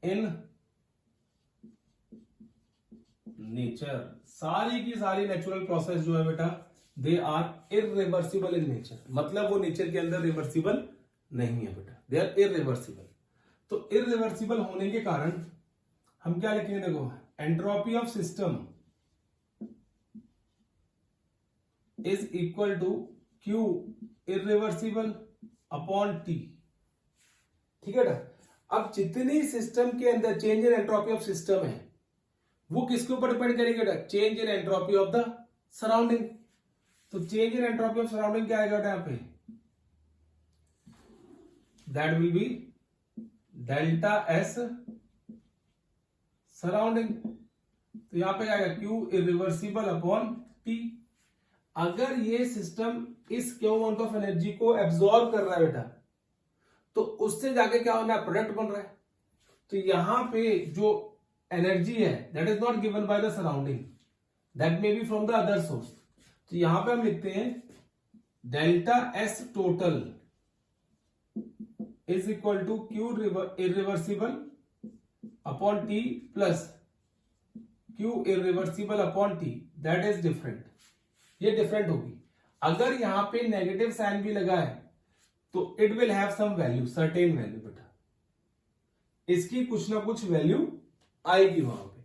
in nature. सारी की सारी नेचुरल प्रोसेस जो है बेटा, they are irreversible in nature, मतलब वो नेचर के अंदर रिवर्सिबल नहीं है बेटा, दे आर इरिवर्सिबल। तो इरिवर्सिबल होने के कारण हम क्या लिखेंगे, देखो, entropy of system is equal to Q irreversible upon T, ठीक है ना। अब जितनी सिस्टम के अंदर change in entropy of system है, वो किसके ऊपर डिपेंड करेगा, change in entropy of the surrounding. तो change in entropy of surrounding क्या आएगा यहां पे, that will be delta S surrounding. तो यहां पे क्या आएगा, क्यू इरिवर्सिबल अपॉन टी। अगर ये सिस्टम इस क्यू अमाउंट ऑफ एनर्जी को एब्सॉर्ब कर रहा है बेटा, तो उससे जाके क्या होना है, प्रोडक्ट बन रहा है। तो यहां पे जो एनर्जी है that is not given by the surrounding, that may be from the other source. तो यहां पे हम लिखते हैं delta S total is equal to Q irreversible upon T plus Q irreversible upon T, that is different. ये different होगी। अगर यहां पे नेगेटिव साइन भी लगा है तो it will have some value, certain value बेटा, इसकी कुछ ना कुछ वैल्यू आएगी वहां पे,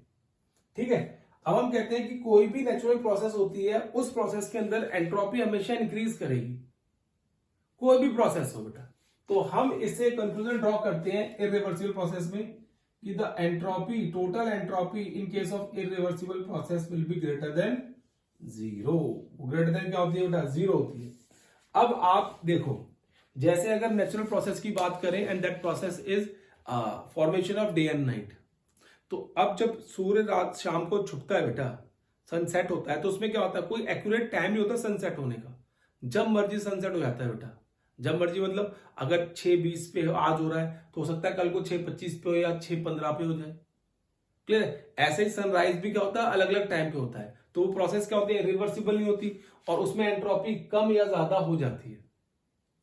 ठीक है। अब हम कहते हैं कि कोई भी नेचुरल प्रोसेस होती है, उस प्रोसेस के अंदर एंट्रोपी हमेशा इंक्रीज करेगी, कोई भी प्रोसेस हो बेटा। तो हम इससे कंक्लूजन ड्रॉ करते हैं इरिवर्सिबल प्रोसेस में कि the entropy, total entropy in case of irreversible process will be greater than zero. Greater than क्या होती है बेटा? जीरो होती है। अब आप देखो, जैसे अगर नेचुरल प्रोसेस की बात करें and that process is formation of day and night, तो अब जब सूर्य रात शाम को छुपता है बेटा, सनसेट होता है, तो उसमें क्या होता है? कोई एक्यूरेट टाइम नहीं होता सनसेट होने का, जब मर्जी सनसेट हो जाता है बेटा। जब मर्जी मतलब अगर 6:20 पे आज हो रहा है तो हो सकता है कल को 6:25 पे हो या 6:15 पे हो जाए। क्लियर है? ऐसे ही सनराइज भी क्या होता है? अलग अलग टाइम पे होता है। तो वो प्रोसेस क्या होती है? रिवर्सिबल नहीं होती और उसमें एंट्रोपी कम या ज्यादा हो जाती है।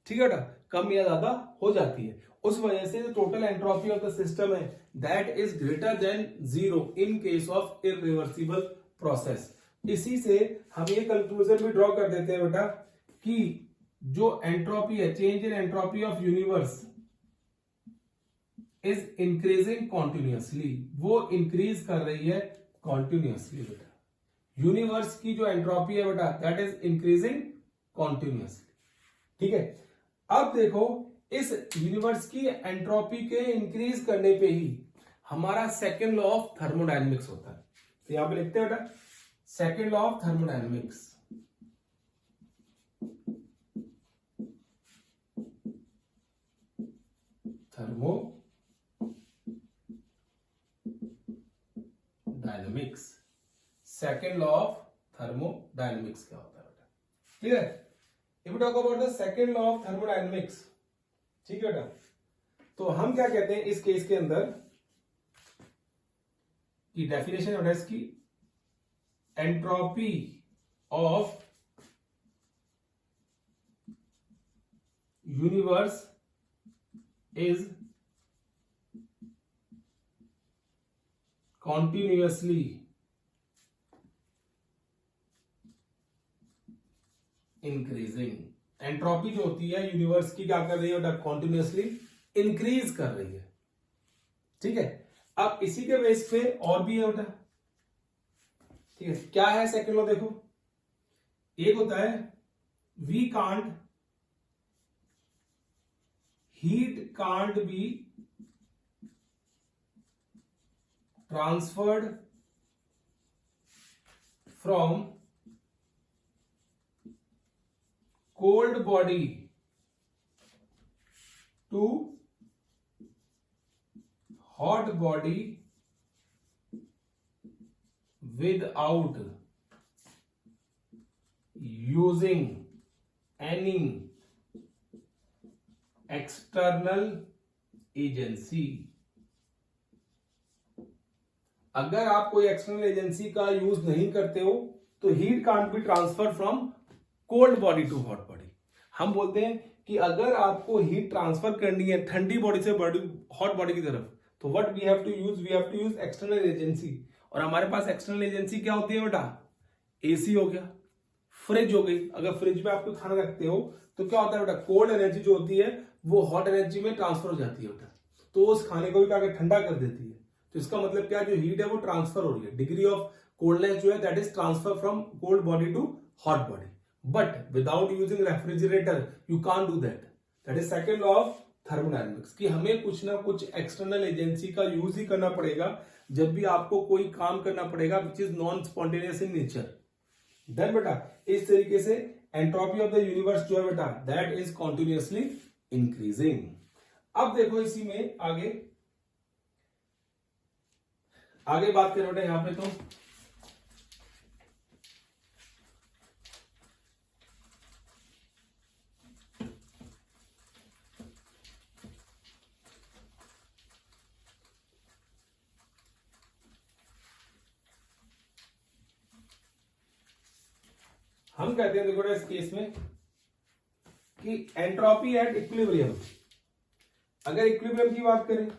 ठीक है बेटा? कम या ज्यादा हो जाती है। उस वजह से जो total entropy of the system है that is greater than zero in case of irreversible process. इसी से हम ये कंक्लूजन भी ड्रॉ कर देते हैं बेटा कि जो एंट्रोपी है, change in entropy of universe is increasing continuously, वो इंक्रीज कर रही है कॉन्टिन्यूअसली बेटा। यूनिवर्स की जो एंट्रोपी है बेटा दैट इज इंक्रीजिंग कॉन्टिन्यूअसली। ठीक है? अब देखो, इस यूनिवर्स की एंट्रोपी के इंक्रीज करने पे ही हमारा सेकेंड लॉ ऑफ थर्मोडायनेमिक्स होता है। तो यहां पे लिखते हैं बेटा second law of thermodynamics. Thermodynamics, second law of thermodynamics क्या होता है बेटा? Clear? If we talk about the second law of thermodynamics, ठीक है बेटा, तो हम क्या कहते हैं इस केस के अंदर कि डेफिनेशन है इसकी, entropy of universe is continuously increasing. Entropy जो होती है यूनिवर्स की क्या कर रही है बेटा? कॉन्टिन्यूअसली इंक्रीज कर रही है। ठीक है? अब इसी के बेस पे और भी है बेटा। ठीक है? क्या है सेकंड लॉ? देखो, एक होता है we can't, heat can't be transferred from cold body to hot body without using any external agency। अगर आप कोई एक्सटर्नल एजेंसी का यूज नहीं करते हो तो heat can't be transfer from cold body to hot body. हम बोलते हैं कि अगर आपको हीट ट्रांसफर करनी है ठंडी बॉडी से हॉट बॉडी की तरफ, तो what we have to use external agency. और हमारे पास एक्सटर्नल एजेंसी क्या होती है बेटा? एसी हो गया, फ्रिज हो गई। अगर फ्रिज में आप कोई खाना रखते हो तो क्या होता है बेटा? कोल्ड एनर्जी जो होती है वो हॉट एनर्जी में ट्रांसफर हो जाती है बेटा, तो उस खाने को भी क्या ठंडा कर देती है। तो इसका मतलब क्या? जो हीट है वो ट्रांसफर हो रही है, डिग्री ऑफ कोल्डनेस जो है that is transfer from cold body to hot body. But without using refrigerator, you can't do that. That is second law of thermodynamics कि हमें कुछ ना कुछ एक्सटर्नल एजेंसी का यूज ही करना पड़ेगा जब भी आपको कोई काम करना पड़ेगा which is non spontaneous in nature। Then बेटा इस तरीके से एंट्रोपी ऑफ द यूनिवर्स जो है बेटा that is continuously increasing। अब देखो इसी में आगे बात करें बेटा यहां पे, तो हम कहते हैं देखो इस केस में कि एंट्रोपी एट इक्विलिब्रियम। अगर इक्विलिब्रियम की बात करें,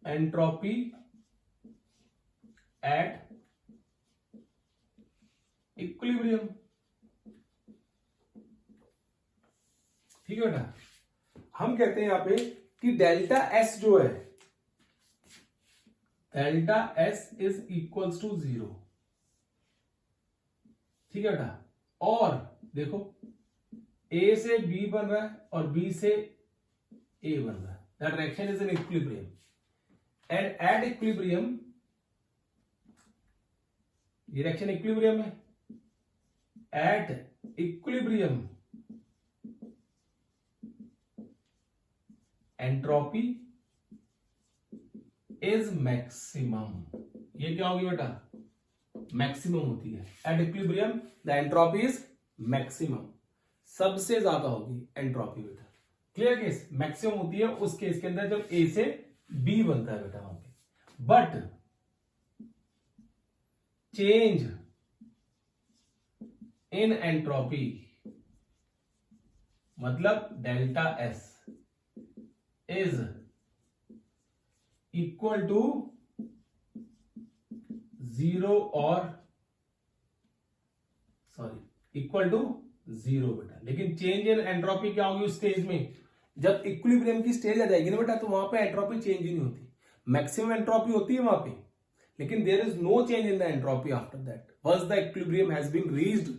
एंट्रोपी एट इक्विलिब्रियम, ठीक है बेटा, हम कहते हैं यहां पे कि डेल्टा एस जो है delta S is equals to 0। ठीक है बेटा, और देखो ए से बी बन रहा है और बी से ए बन रहा है, that reaction is in equilibrium and at equilibrium, ये रिएक्शन इक्विलिब्रियम है, at equilibrium entropy is maximum. ये क्या होगी बेटा, मैक्सिमम होती है। At equilibrium the entropy is maximum, सबसे ज्यादा होगी एंट्रोपी बेटा। क्लियर केस, मैक्सिमम होती है उस केस के अंदर जब ए से बी बनता है बेटा वहां पे। बट चेंज इन एंट्रोपी मतलब delta S is equal to 0 और इक्वल टू 0 बेटा। लेकिन चेंज इन एंट्रोपी क्या होगी उस स्टेज में, जब इक्विलिब्रियम की स्टेज आ जाएगी ना बेटा, तो वहां पे एंट्रोपी चेंज ही नहीं होती, मैक्सिमम एंट्रोपी होती है वहां पे, लेकिन there is no change in the entropy after that. Once the equilibrium has been reached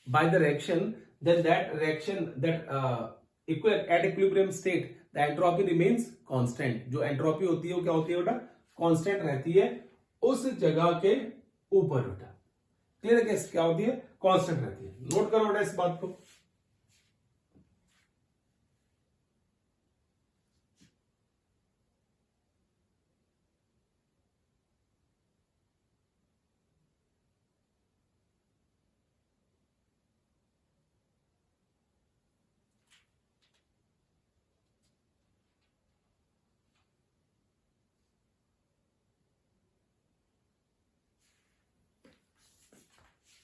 by the reaction, then that reaction at equilibrium state the entropy remains constant। जो एंट्रोपी होती है वो क्या होती है बेटा, कांस्टेंट रहती है उस जगह के ऊपर बेटा। क्लियर है, क्या होती है, कांस्टेंट रहती है। नोट करो बेटा इस बात को।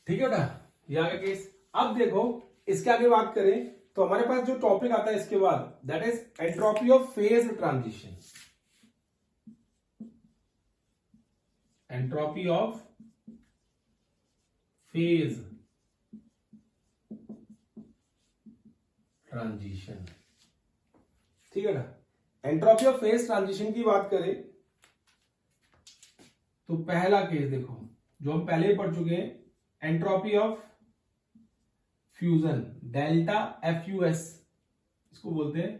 ठीक है बेटा, ये आगे केस। अब देखो इसके आगे बात करें तो हमारे पास जो टॉपिक आता है इसके बाद, that is entropy of phase transition. Entropy of phase transition. ठीक है ना, एंट्रोपी ऑफ फेज ट्रांजिशन की बात करें तो पहला केस देखो जो हम पहले ही पढ़ चुके हैं, entropy of fusion, delta FUS इसको बोलते हैं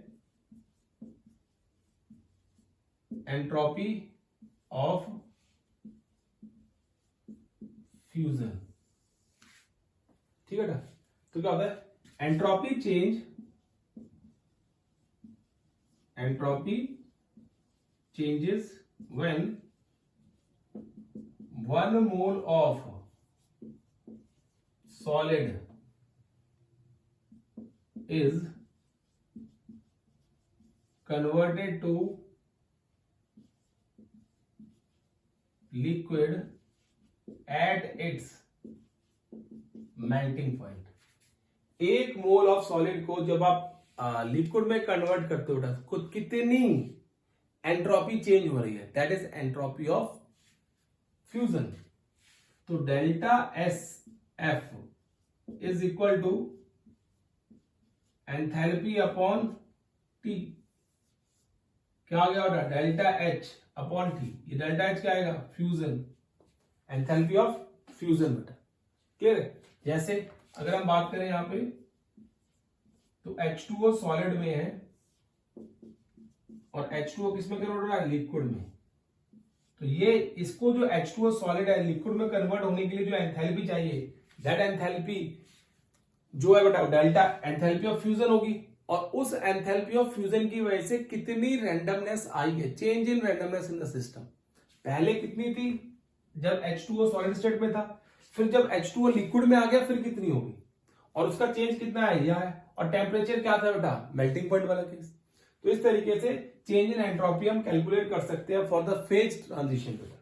एंट्रोपी ऑफ फ्यूजन। ठीक है ना, तो क्या होता है, entropy change, entropy changes when 1 mole of solid is converted to liquid at its melting point। एक मोल ऑफ सॉलिड को जब आप लिक्विड में कन्वर्ट करते हो खुद कितनी एंट्रोपी चेंज हो रही है, that is entropy of fusion. तो delta SF is equal to enthalpy upon T। क्या आ गया बेटा, डेल्टा H अपॉन T। ये डेल्टा H क्या आएगा, फ्यूजन, एंथैल्पी ऑफ फ्यूजन बेटा। क्लियर है, जैसे अगर हम बात करें यहां पे तो H2O सॉलिड में है और H2O किस में कन्वर्ट हो रहा है, लिक्विड में। तो ये इसको जो H2O सॉलिड है लिक्विड में कन्वर्ट होने के लिए जो एंथैल्पी चाहिए, दैट एंथैल्पी जो है बेटा डेल्टा एंथैल्पी ऑफ फ्यूजन होगी। और उस एंथैल्पी ऑफ फ्यूजन की वजह से कितनी रैंडमनेस आई है, change in randomness in the system. पहले कितनी थी जब H2O सॉलिड स्टेट में था, फिर जब H2O लिक्विड में आ गया फिर कितनी होगी, और उसका चेंज कितना है, यह है। और टेम्परेचर क्या था बेटा, मेल्टिंग पॉइंट वाला केस। तो इस तरीके से चेंज इन एंट्रोपी हम कैलकुलेट कर सकते हैं फॉर द फेज ट्रांजिशन बेटा।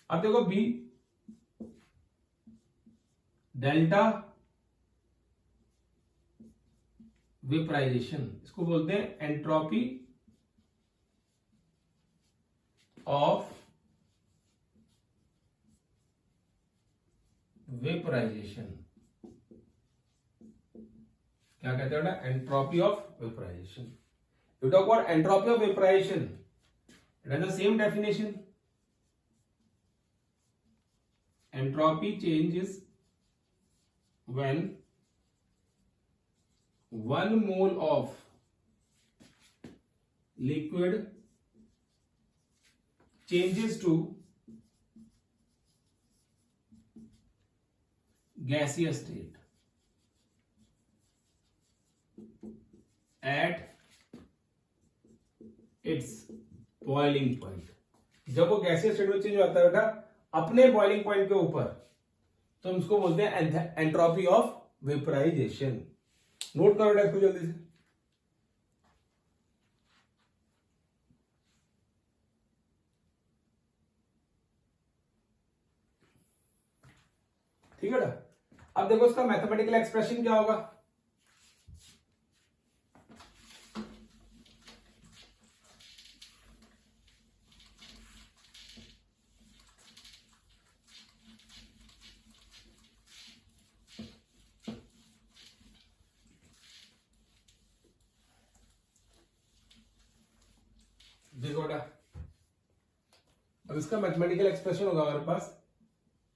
अब देखो बी, डेल्टा वेपराइजेशन, इसको बोलते हैं एंट्रोपी ऑफ वेपराइजेशन। क्या कहते हैं बेटा, entropy of vaporisation. You talk about entropy of vaporization, it has the same definition, entropy changes when 1 mole of liquid changes to gaseous state at its boiling point। जब वो gaseous state में change होता है बेटा अपने boiling point के ऊपर, तो हम उसको बोलते हैं एंट्रोपी ऑफ वेपराइजेशन। नोट करो बेटा इसको जल्दी से। ठीक है बेटा। अब देखो इसका मैथमेटिकल एक्सप्रेशन क्या होगा। देखो बेटा, अब इसका मैथमेटिकल एक्सप्रेशन होगा हमारे पास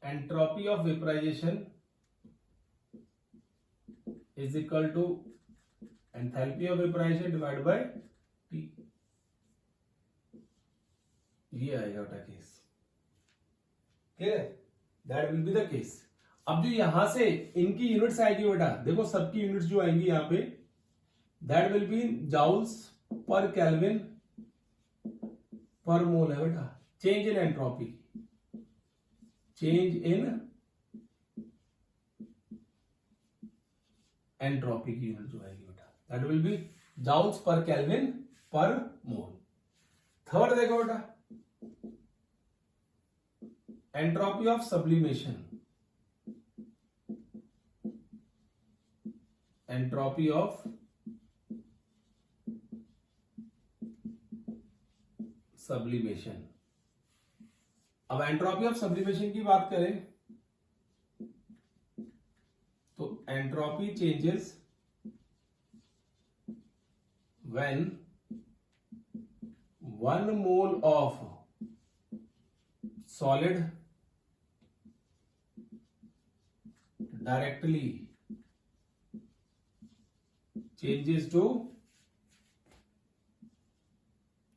entropy of vaporisation is equal to enthalpy of vaporisation divide by T. ये आएगा बेटा केस। ठीक है, that will be the case. अब जो यहां से इनकी यूनिट्स आएगी बेटा, देखो सबकी यूनिट्स जो आएंगी यहां पे, that will be joules per kelvin per mole है बेटा। Change in entropy, change in entropy की यूनिट जो आएगी बेटा, that will be joules per kelvin per mole. Third देखो बेटा, entropy of sublimation, entropy of sublimation. अब एंट्रोपी ऑफ सब्लिमेशन की बात करें तो entropy changes when 1 mole of solid directly changes to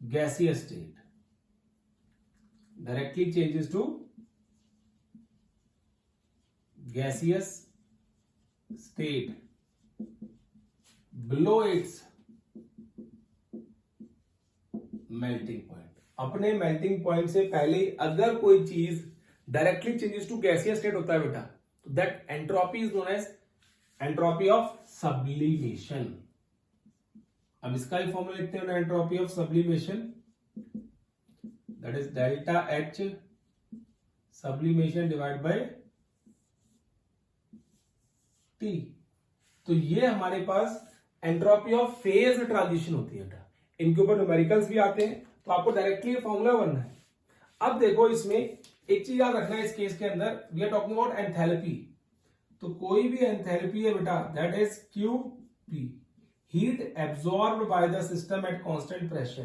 gaseous state, directly changes to gaseous state below its melting point। अपने melting point से पहले अगर कोई चीज directly changes to gaseous state होता है बेटा, तो that entropy is known as entropy of sublimation. अब इसका ही फॉर्मूला लिखते हैं entropy of sublimation, that is delta H sublimation divide by T. तो ये हमारे पास एंट्रोपी ऑफ फेज ट्रांजिशन होती है। इनके ऊपर न्यूमेरिकल्स भी आते हैं, तो आपको डायरेक्टली फॉर्मूला बनना है। अब देखो इसमें एक चीज याद रखना है, इस केस के अंदर we are talking about enthalpy. तो कोई भी एंथैल्पी है बेटा, that is Q P, heat absorbed by the system at constant pressure.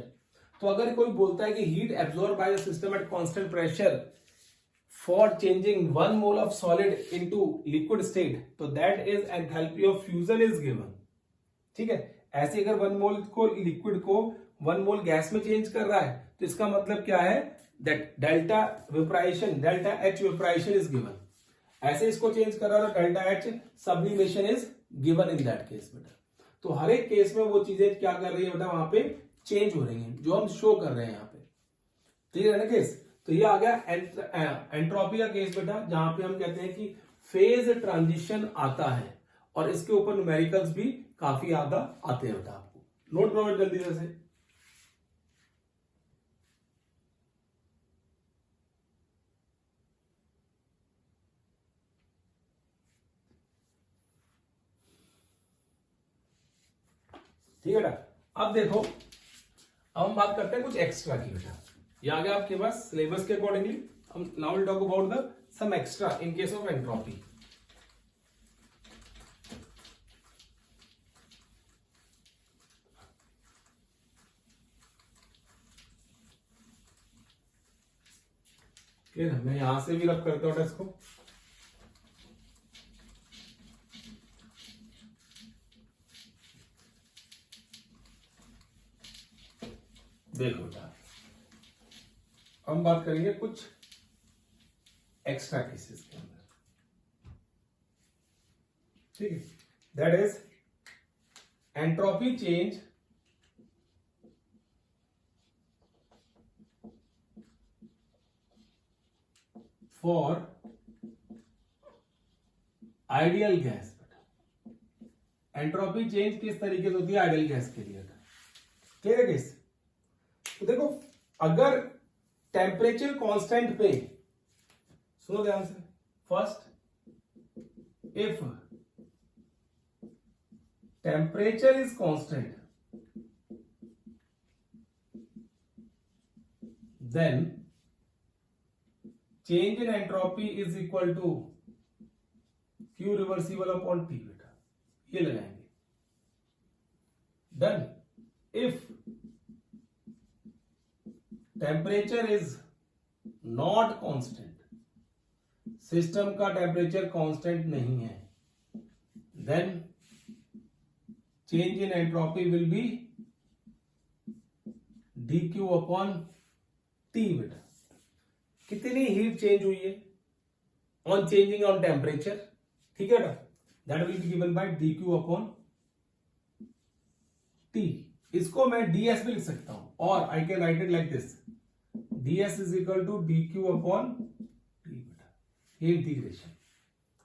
तो अगर कोई बोलता है कि heat absorb by the system at constant pressure for changing 1 mole of solid into liquid state, तो that is enthalpy of fusion is given. ठीक है, ऐसे अगर 1 मोल को लिक्विड को 1 मोल गैस में चेंज कर रहा है, तो इसका मतलब क्या है, that delta vaporisation, delta H vaporisation is given. ऐसे इसको चेंज कर रहा है, delta H sublimation is given in that case बेटा। तो हर एक केस में वो चीजें क्या कर रही है बेटा, वहां पे चेंज हो रही हैं, जो हम शो कर रहे हैं यहाँ पे। क्लियर है ना केस। तो ये आ गया एंट्रोपी का केस बेटा, जहां पे हम कहते हैं कि फेज ट्रांजिशन आता है, और इसके ऊपर न्यूमेरिकल्स भी काफी ज्यादा आते हैं बेटा। आपको नोट करो जल्दी से। ठीक है बेटा। अब देखो, अब हम बात करते हैं कुछ एक्स्ट्रा की बेटा। ये आ गया आपके पास सिलेबस के अकॉर्डिंगली। हम now will talk about the some extra in case of entropy. Clear है? मैं यहां से भी रब करता हूं इसको। देखो बेटा, हम बात करेंगे कुछ एक्स्ट्रा केसेस के अंदर, ठीक है। That is entropy change for ideal gas. Entropy change किस तरीके से होती है आइडियल गैस के लिए? क्लियर है केस? तो देखो, अगर टेम्परेचर कांस्टेंट पे, सुनो ध्यान से, first if temperature is constant then change in entropy is equal to Q reversible upon T. बेटा ये लगाएंगे। Done. If temperature is not constant, system का टेम्परेचर कांस्टेंट नहीं है, then change in entropy will be dq upon T. बेटा कितनी heat change हुई है ऑन चेंजिंग ऑन टेम्परेचर, ठीक है बेटा, that will be given by dq upon T. इसको मैं ds भी लिख सकता हूं, और I can write it like this, ds is equal to dq upon T. बेटा ये इंटीग्रेशन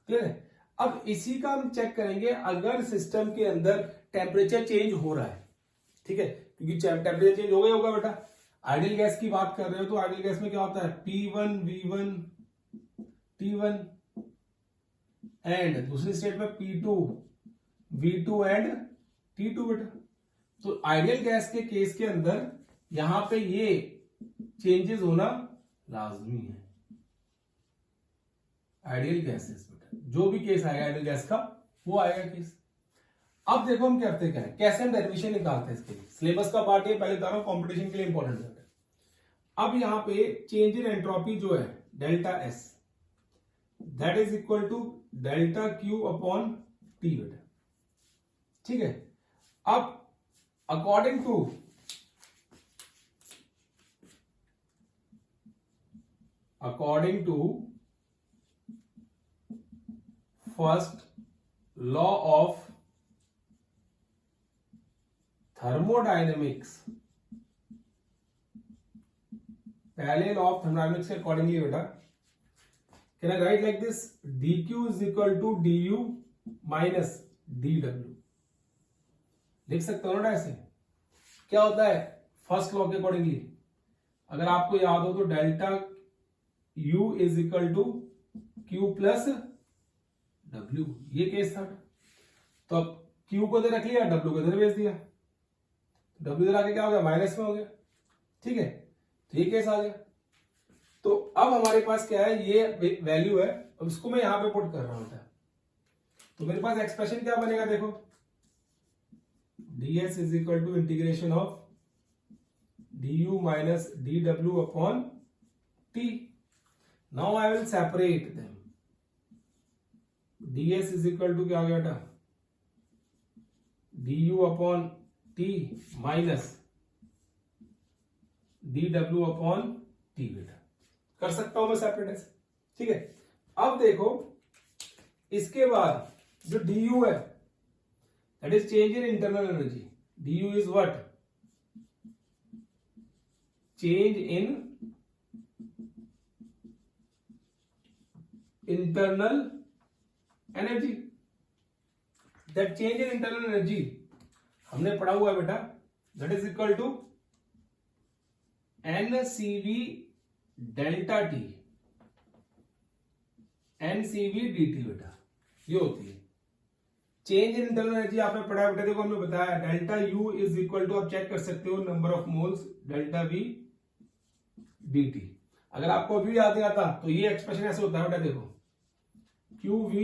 क्लियर है? अब इसी का हम चेक करेंगे अगर सिस्टम के अंदर टेम्परेचर चेंज हो रहा है, ठीक है, क्योंकि टेम्परेचर चेंज हो गया होगा बेटा। आइडियल गैस की बात कर रहे हो तो आइडियल गैस में क्या होता है? P1 V1 T1 एंड दूसरी स्टेट में P2 V2 एंड T2। बेटा तो आइडियल गैस के केस के अंदर यहां पे ये चेंजेस होना लाजमी है। आइडियल गैसेस बेटा जो भी केस आएगा आइडियल गैस का वो आएगा केस। अब देखो हम करते क्या है, कैसे हम डेरिवेशन निकालते हैं इसके लिए। सिलेबस का पार्ट ये पहले बता रहा हूं, कॉम्पिटिशन के लिए इंपॉर्टेंट है। अब यहां पे चेंज इन एंट्रोपी जो है delta S, that is equal to delta Q upon T. बेटा ठीक है। अब according to first law of thermodynamics, पहले लॉ ऑफ थर्मोडायनेमिक्स के अकॉर्डिंगली बेटा can I write like this, dq is equal to du minus dw। लिख सकते हो ना ऐसे? क्या होता है फर्स्ट लॉ के अकॉर्डिंगली? अगर आपको याद हो तो delta u is equal to q plus w, ये केस था। तो अब q को इधर रख लिया, w को इधर भेज दिया, w इधर आके क्या हो गया? माइनस में हो गया, ठीक है। तो ये केस आ गया। तो अब हमारे पास क्या है, ये वैल्यू है, अब इसको मैं यहां पे पुट कर रहा हूं। तो मेरे पास एक्सप्रेशन क्या बनेगा देखो, ds is equal to integration of du minus dw upon t। Now I will separate them. ds is equal to क्या हो गया बेटा? du upon t minus dw upon t। बेटा कर सकता हूं मैं सेपरेट ऐसे, ठीक है। अब देखो इसके बाद जो du है that is change in internal energy. du is what? Change in internal energy. That change in internal energy हमने पढ़ा हुआ है बेटा, that is equal to NCV delta T, NCV dt। बेटा ये होती है चेंज इन इंटरनल एनर्जी। आपने पढ़ा बेटा, देखो हमने बताया delta U is equal to, आप चेक कर सकते हो, number of moles delta V dt। अगर आपको अभी याद नहीं आता तो ये एक्सप्रेशन ऐसे होता है बेटा, देखो QV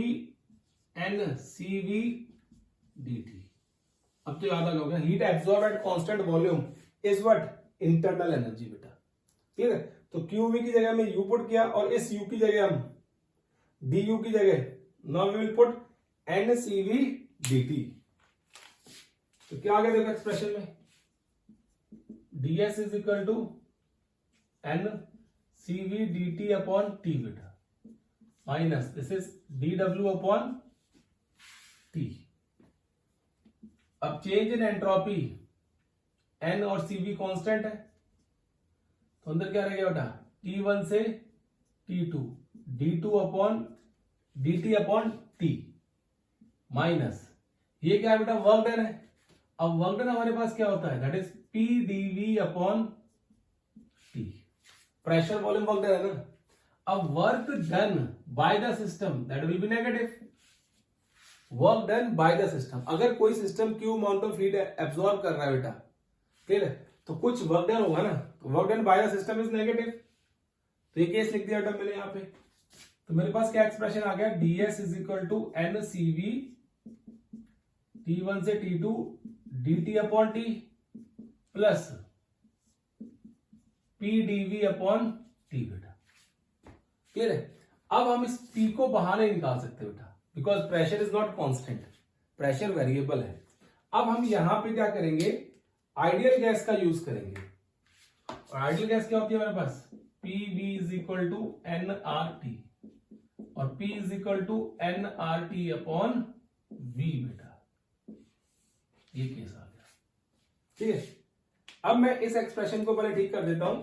NCV dt। अब तो याद आ गया, heat absorb at constant volume is what? Internal energy. बेटा ठीक है। तो QV की जगह में U पुट किया और इस U की जगह हम DU की जगह now we will put NCV dt। तो क्या आ गया देखो एक्सप्रेशन में, ds is equal to NCV dt upon t बेटा minus this is dw upon t। अब चेंज इन एंट्रोपी n और cv कांस्टेंट है, तो अंदर क्या रहेगा बेटा T1 से T2 d2 upon dt upon t minus ये क्या है बेटा वर्क डन है। अब वर्क डन हमारे पास क्या होता है, that is P dv upon t, pressure volume work done है ना। अब work done by the system that will B negative, work done by the system. अगर कोई system Q amount of heat absorb कर रहा है बेटा, क्लियर है, तो कुछ वर्क डन होगा ना, तो work done by the system is negative. तो ये केस लिख दिया बेटा मैंने यहाँ पे। तो मेरे पास क्या एक्सप्रेशन आ गया, ds is equal to NCV T1 से T2 dt upon t plus P dv upon t बेटा, क्लियर है। अब हम इस P को बाहर नहीं निकाल सकते बेटा, because pressure is not constant, pressure variable है। अब हम यहां पे क्या करेंगे, आइडियल गैस का यूज करेंगे। और आइडियल गैस क्या होती है हमारे पास, PV is equal to nRT और P is equal to nRT upon V बेटा, ये केस आ गया, ठीक है। अब मैं इस एक्सप्रेशन को पहले ठीक कर देता हूं,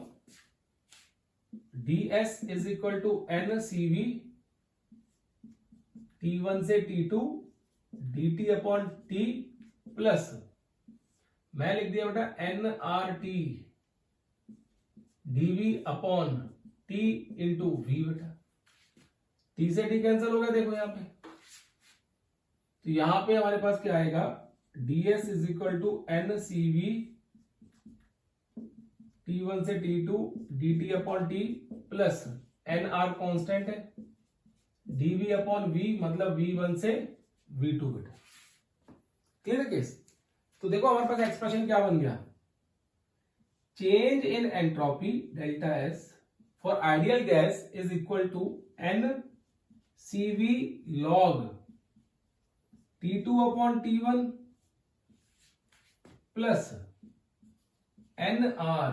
ds is equal to NCV T1 से T2 dt upon t plus मैं लिख दिया बेटा nRT dv upon t into v बेटा, t से t कैंसिल हो गया देखो यहां पे। तो यहां पे हमारे पास क्या आएगा, ds is equal to NCV T1 से T2 dt upon t plus nr constant है, dv अपॉन v मतलब v1 से v2 बेटा, क्लियर है केस। तो देखो हमारे पास एक्सप्रेशन क्या बन गया, change in entropy delta S for ideal gas is equal to NCV log T2 upon T1 plus NR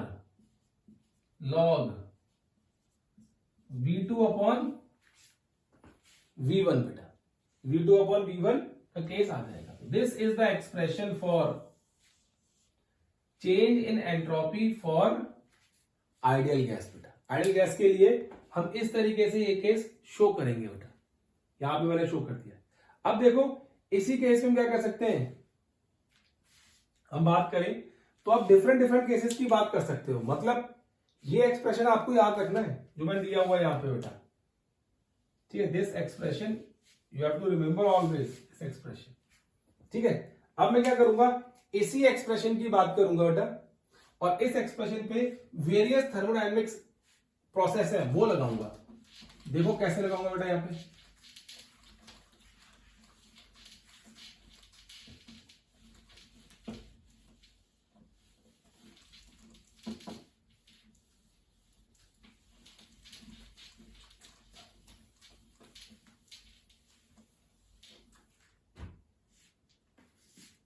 log V2 upon V1 बेटा, V2 अपॉन V1 का केस आ जाएगा। This is the expression for change in entropy for ideal gas बेटा। Ideal gas के लिए हम इस तरीके से ये केस शो करेंगे बेटा, यहां पे मैंने शो कर दिया। अब देखो इसी केस में हम क्या कर सकते हैं, हम बात करें तो आप डिफरेंट डिफरेंट केसेस की बात कर सकते हो। मतलब ये एक्सप्रेशन आपको याद रखना है जो मैंने दिया हुआ है यहां पे बेटा, ठीक है। This expression you have to remember always this expression, ठीक है। अब मैं क्या करूंगा, इसी एक्सप्रेशन की बात करूंगा बेटा, और इस एक्सप्रेशन पे वेरियस थर्मोडायनेमिक्स प्रोसेस है वो लगाऊंगा। देखो कैसे लगाऊंगा बेटा यहां पे,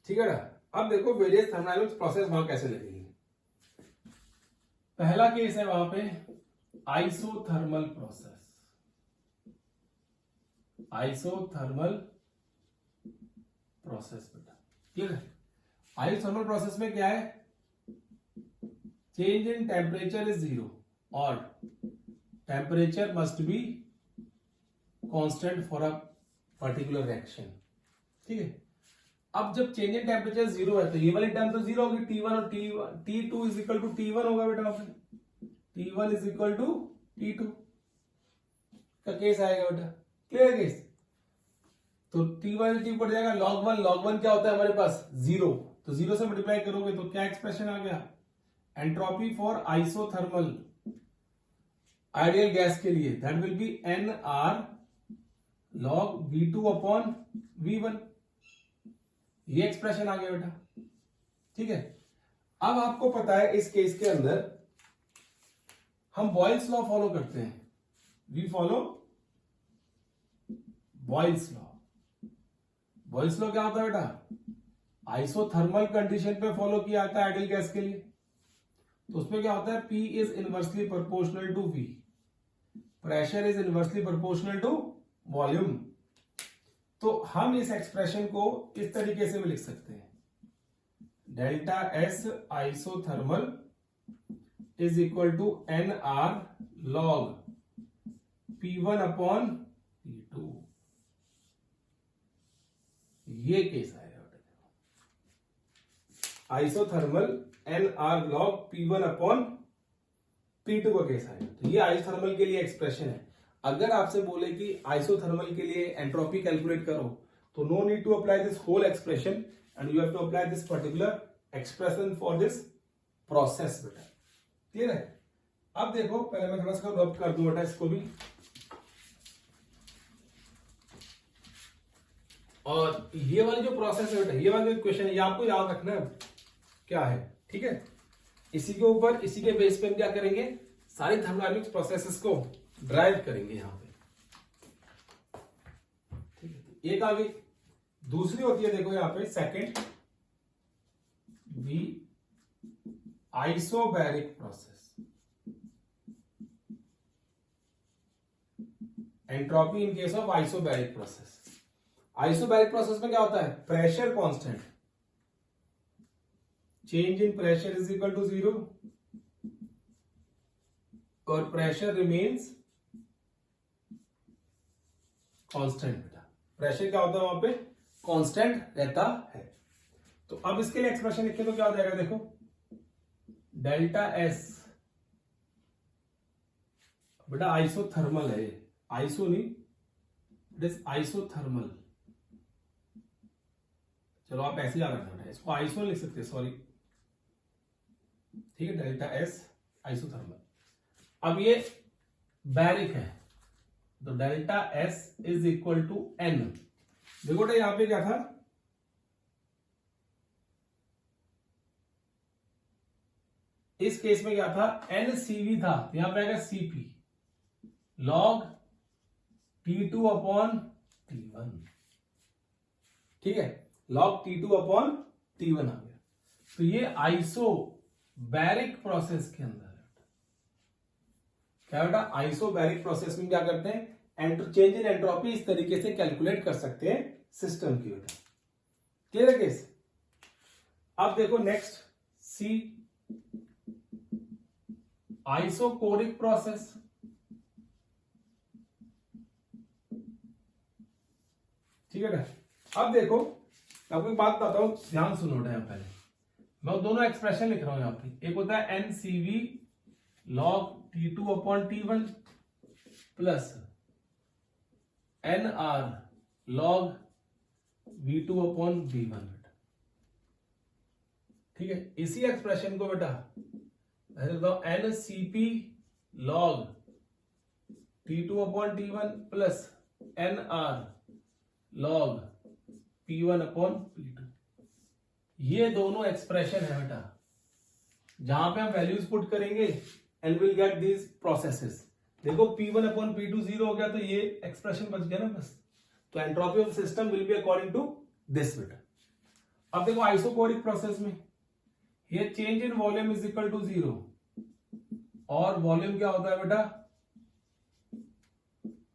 ठीक है ना। अब देखो वेरियस थर्मोडायनेमिक्स प्रोसेस वहां कैसे लगेगी। पहला केस है वहां पे आइसोथर्मल प्रोसेस, आइसोथर्मल प्रोसेस बेटा, ठीक है। आइसोथर्मल प्रोसेस में क्या है, चेंज इन टेम्परेचर इज 0 और temperature must be constant for a particular reaction, ठीक है। अब जब चेंज इन टेम्परेचर 0 है तो ये वाली टर्म तो 0 होगी, T1 और T2 is equal to T1 होगा बेटा, वहां पे T1 is equal to T2 का केस आएगा बेटा, क्लियर केस। तो T1 T पड़ जाएगा log 1 क्या होता है हमारे पास 0, तो 0 से मल्टीप्लाई करोगे तो क्या एक्सप्रेशन आ गया, entropy for isothermal ideal gas के लिए that will B NR log V2 upon V1, ये एक्सप्रेशन आ गया बेटा, ठीक है। अब आपको पता है इस केस के अंदर हम बॉयल्स लॉ फॉलो करते हैं, we follow Boyle's law. Boyle's law क्या होता है बेटा, आइसोथर्मल कंडीशन पे फॉलो किया जाता है आइडियल गैस के लिए। तो उसमें क्या होता है, P is inversely proportional to V, pressure is inversely proportional to volume. तो हम इस एक्सप्रेशन को इस तरीके से भी लिख सकते हैं, delta S isothermal is equal to NR log P1 upon P2। ये केस आएगा isothermal NR log P1 upon P2 का केस आएगा। तो ये आइसोथर्मल के लिए एक्सप्रेशन है। अगर आपसे बोले कि आइसोथर्मल के लिए एंट्रोपी कैलकुलेट करो, तो no need to apply this whole expression and you have to apply this particular expression for this process बेटा। क्लियर है? अब देखो, पहले मैं थोड़ा सा रब कर दूं बेटा इसको भी, और ये वाली जो प्रोसेस है बेटा, ये वाला जो इक्वेशन है, ये आपको याद रखना है क्या है, ठीक है। इसी के ऊपर, इसी के बेस पे हम क्या करेंगे, सारी थर्मोडायनामिक्स प्रोसेसेस को ड्राइव करेंगे यहां पे, ठीक है। एक आ गई, दूसरी होती है देखो यहां पे second, B isobaric process, entropy in case of isobaric process. Isobaric process में क्या होता है, pressure constant, change in pressure is equal to 0 और प्रेशर रिमेन्स कांस्टेंट बेटा। प्रेशर क्या होता है वहां पे, कांस्टेंट रहता है। तो अब इसके लिए एक्सप्रेशन लिखे तो क्या हो जाएगा, देखो डेल्टा S बेटा आइसोथर्मल है, आइसो नहीं, इट इज आइसोथर्मल। चलो आप ऐसे याद रखना, इसको आइसो लिख सकते, सॉरी, ठीक है, डेल्टा S आइसोथर्मल। अब ये बैरिक है, तो delta S is equal to N। देखो बेटा यहां पे क्या था, इस केस में क्या था, NCV था, यहां पे आएगा CP log T2 upon T1, ठीक है, log T2 अपॉन T1 आ गया। तो ये आइसोबैरिक प्रोसेस के अंदर है क्या बेटा, आइसोबैरिक प्रोसेस में क्या करते हैं, चेंज इन एंट्रोपी इस तरीके से कैलकुलेट कर सकते हैं सिस्टम की बेटा। क्लियर है केस? अब देखो नेक्स्ट, सी आइसोकोरिक प्रोसेस, ठीक है। अब देखो आपको एक बात बताता हूं, ध्यान सुनो बेटा, यहां पहले मैं दोनों एक्सप्रेशन लिख रहा हूं यहां पे। एक होता है NCV log T2 upon T1 plus NR log V2 upon V1, ठीक है। इसी एक्सप्रेशन को बेटा NCP log T2 upon T1 plus NR log P1 upon P2, ये दोनों एक्सप्रेशन है बेटा, जहां पे हम वैल्यूज पुट करेंगे and will get these processes. देखो P1 अपॉन P2 0 हो गया, तो ये एक्सप्रेशन बच गया ना बस। तो entropy of system will be according to this बेटा। अब देखो आइसोकोरिक प्रोसेस में ये change in volume is equal to 0, और वॉल्यूम क्या होता है बेटा,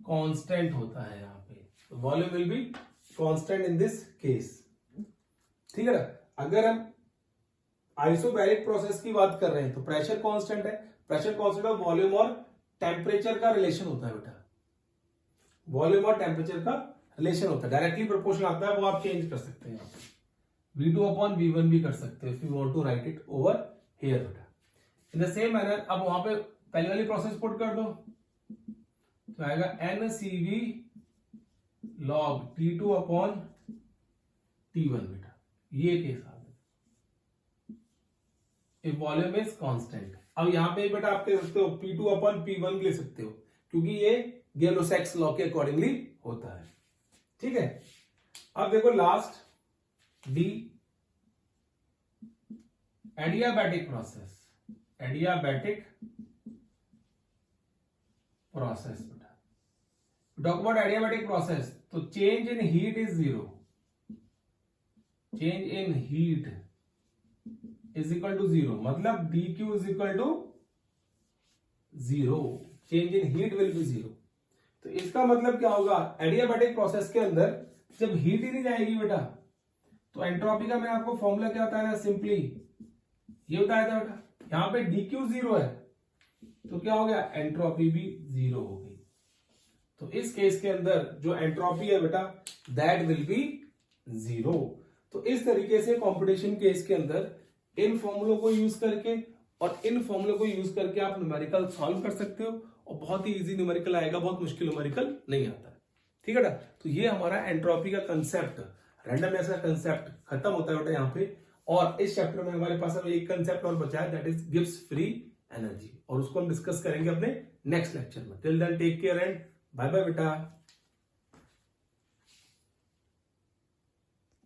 कांस्टेंट होता है यहां पे। तो volume will be constant in this case, ठीक है ना। अगर हम आइसोबैरिक प्रोसेस की बात कर रहे हैं तो प्रेशर कांस्टेंट है, प्रेशर कांस्टेंट और वॉल्यूम और टेम्परेचर का रिलेशन होता है बेटा, वॉल्यूम और टेम्परेचर का रिलेशन होता है, डायरेक्टली प्रोपोर्शनल आता है, वो आप चेंज कर सकते हैं, V2 अपॉन V1 भी कर सकते हैं if you want to write it over here बेटा। इन द सेम मैनर अब वहां पे पहले वाली प्रोसेस पुट कर दो, तो आएगा NCV log T2 upon T1 बेटा, ये केस आ गया इफ वॉल्यूम इज कांस्टेंट। अब यहां पे बेटा आप कह सकते हो P2 अपॉन P1 ले सकते हो, क्योंकि ये गेलो-सैक्स लॉ के अकॉर्डिंगली होता है, ठीक है। अब देखो last D adiabatic process, adiabatic process बेटा। टॉक अबाउट एडियाबैटिक प्रोसेस, तो change in heat is zero, change in heat is equal to zero, मतलब dq is equal to zero, change in heat will be zero. तो इसका मतलब क्या होगा, adiabatic process के अंदर जब हीट ही नहीं जाएगी बेटा, तो एंट्रोपी का मैं आपको फॉर्मूला क्या बताया ना, सिंपली ये बताया था बेटा, यहां पे dq जीरो है तो क्या हो गया, एंट्रोपी भी जीरो हो गई। तो इस केस के अंदर जो एंट्रोपी है बेटा दैट विल बी जीरो। तो इस तरीके से कंपटीशन केस के अंदर इन फॉर्मूलों को यूज करके और इन फॉर्मूलों को यूज करके आप न्यूमेरिकल सॉल्व कर सकते हो, और बहुत ही इजी न्यूमेरिकल आएगा, बहुत मुश्किल न्यूमेरिकल नहीं आता है। ठीक है ना, तो ये हमारा एंट्रोपी का कंसेप्ट, रैंडमनेस का कंसेप्ट खत्म होता है बेटा यहाँ पे। और इस चैप्टर में हमारे पास अब एक कंसेप्ट और बचा है, that is Gibbs free energy, और उसको हम डिस्कस करेंगे अपने नेक्स्ट लेक्चर में। Till then take care and bye bye बेटा।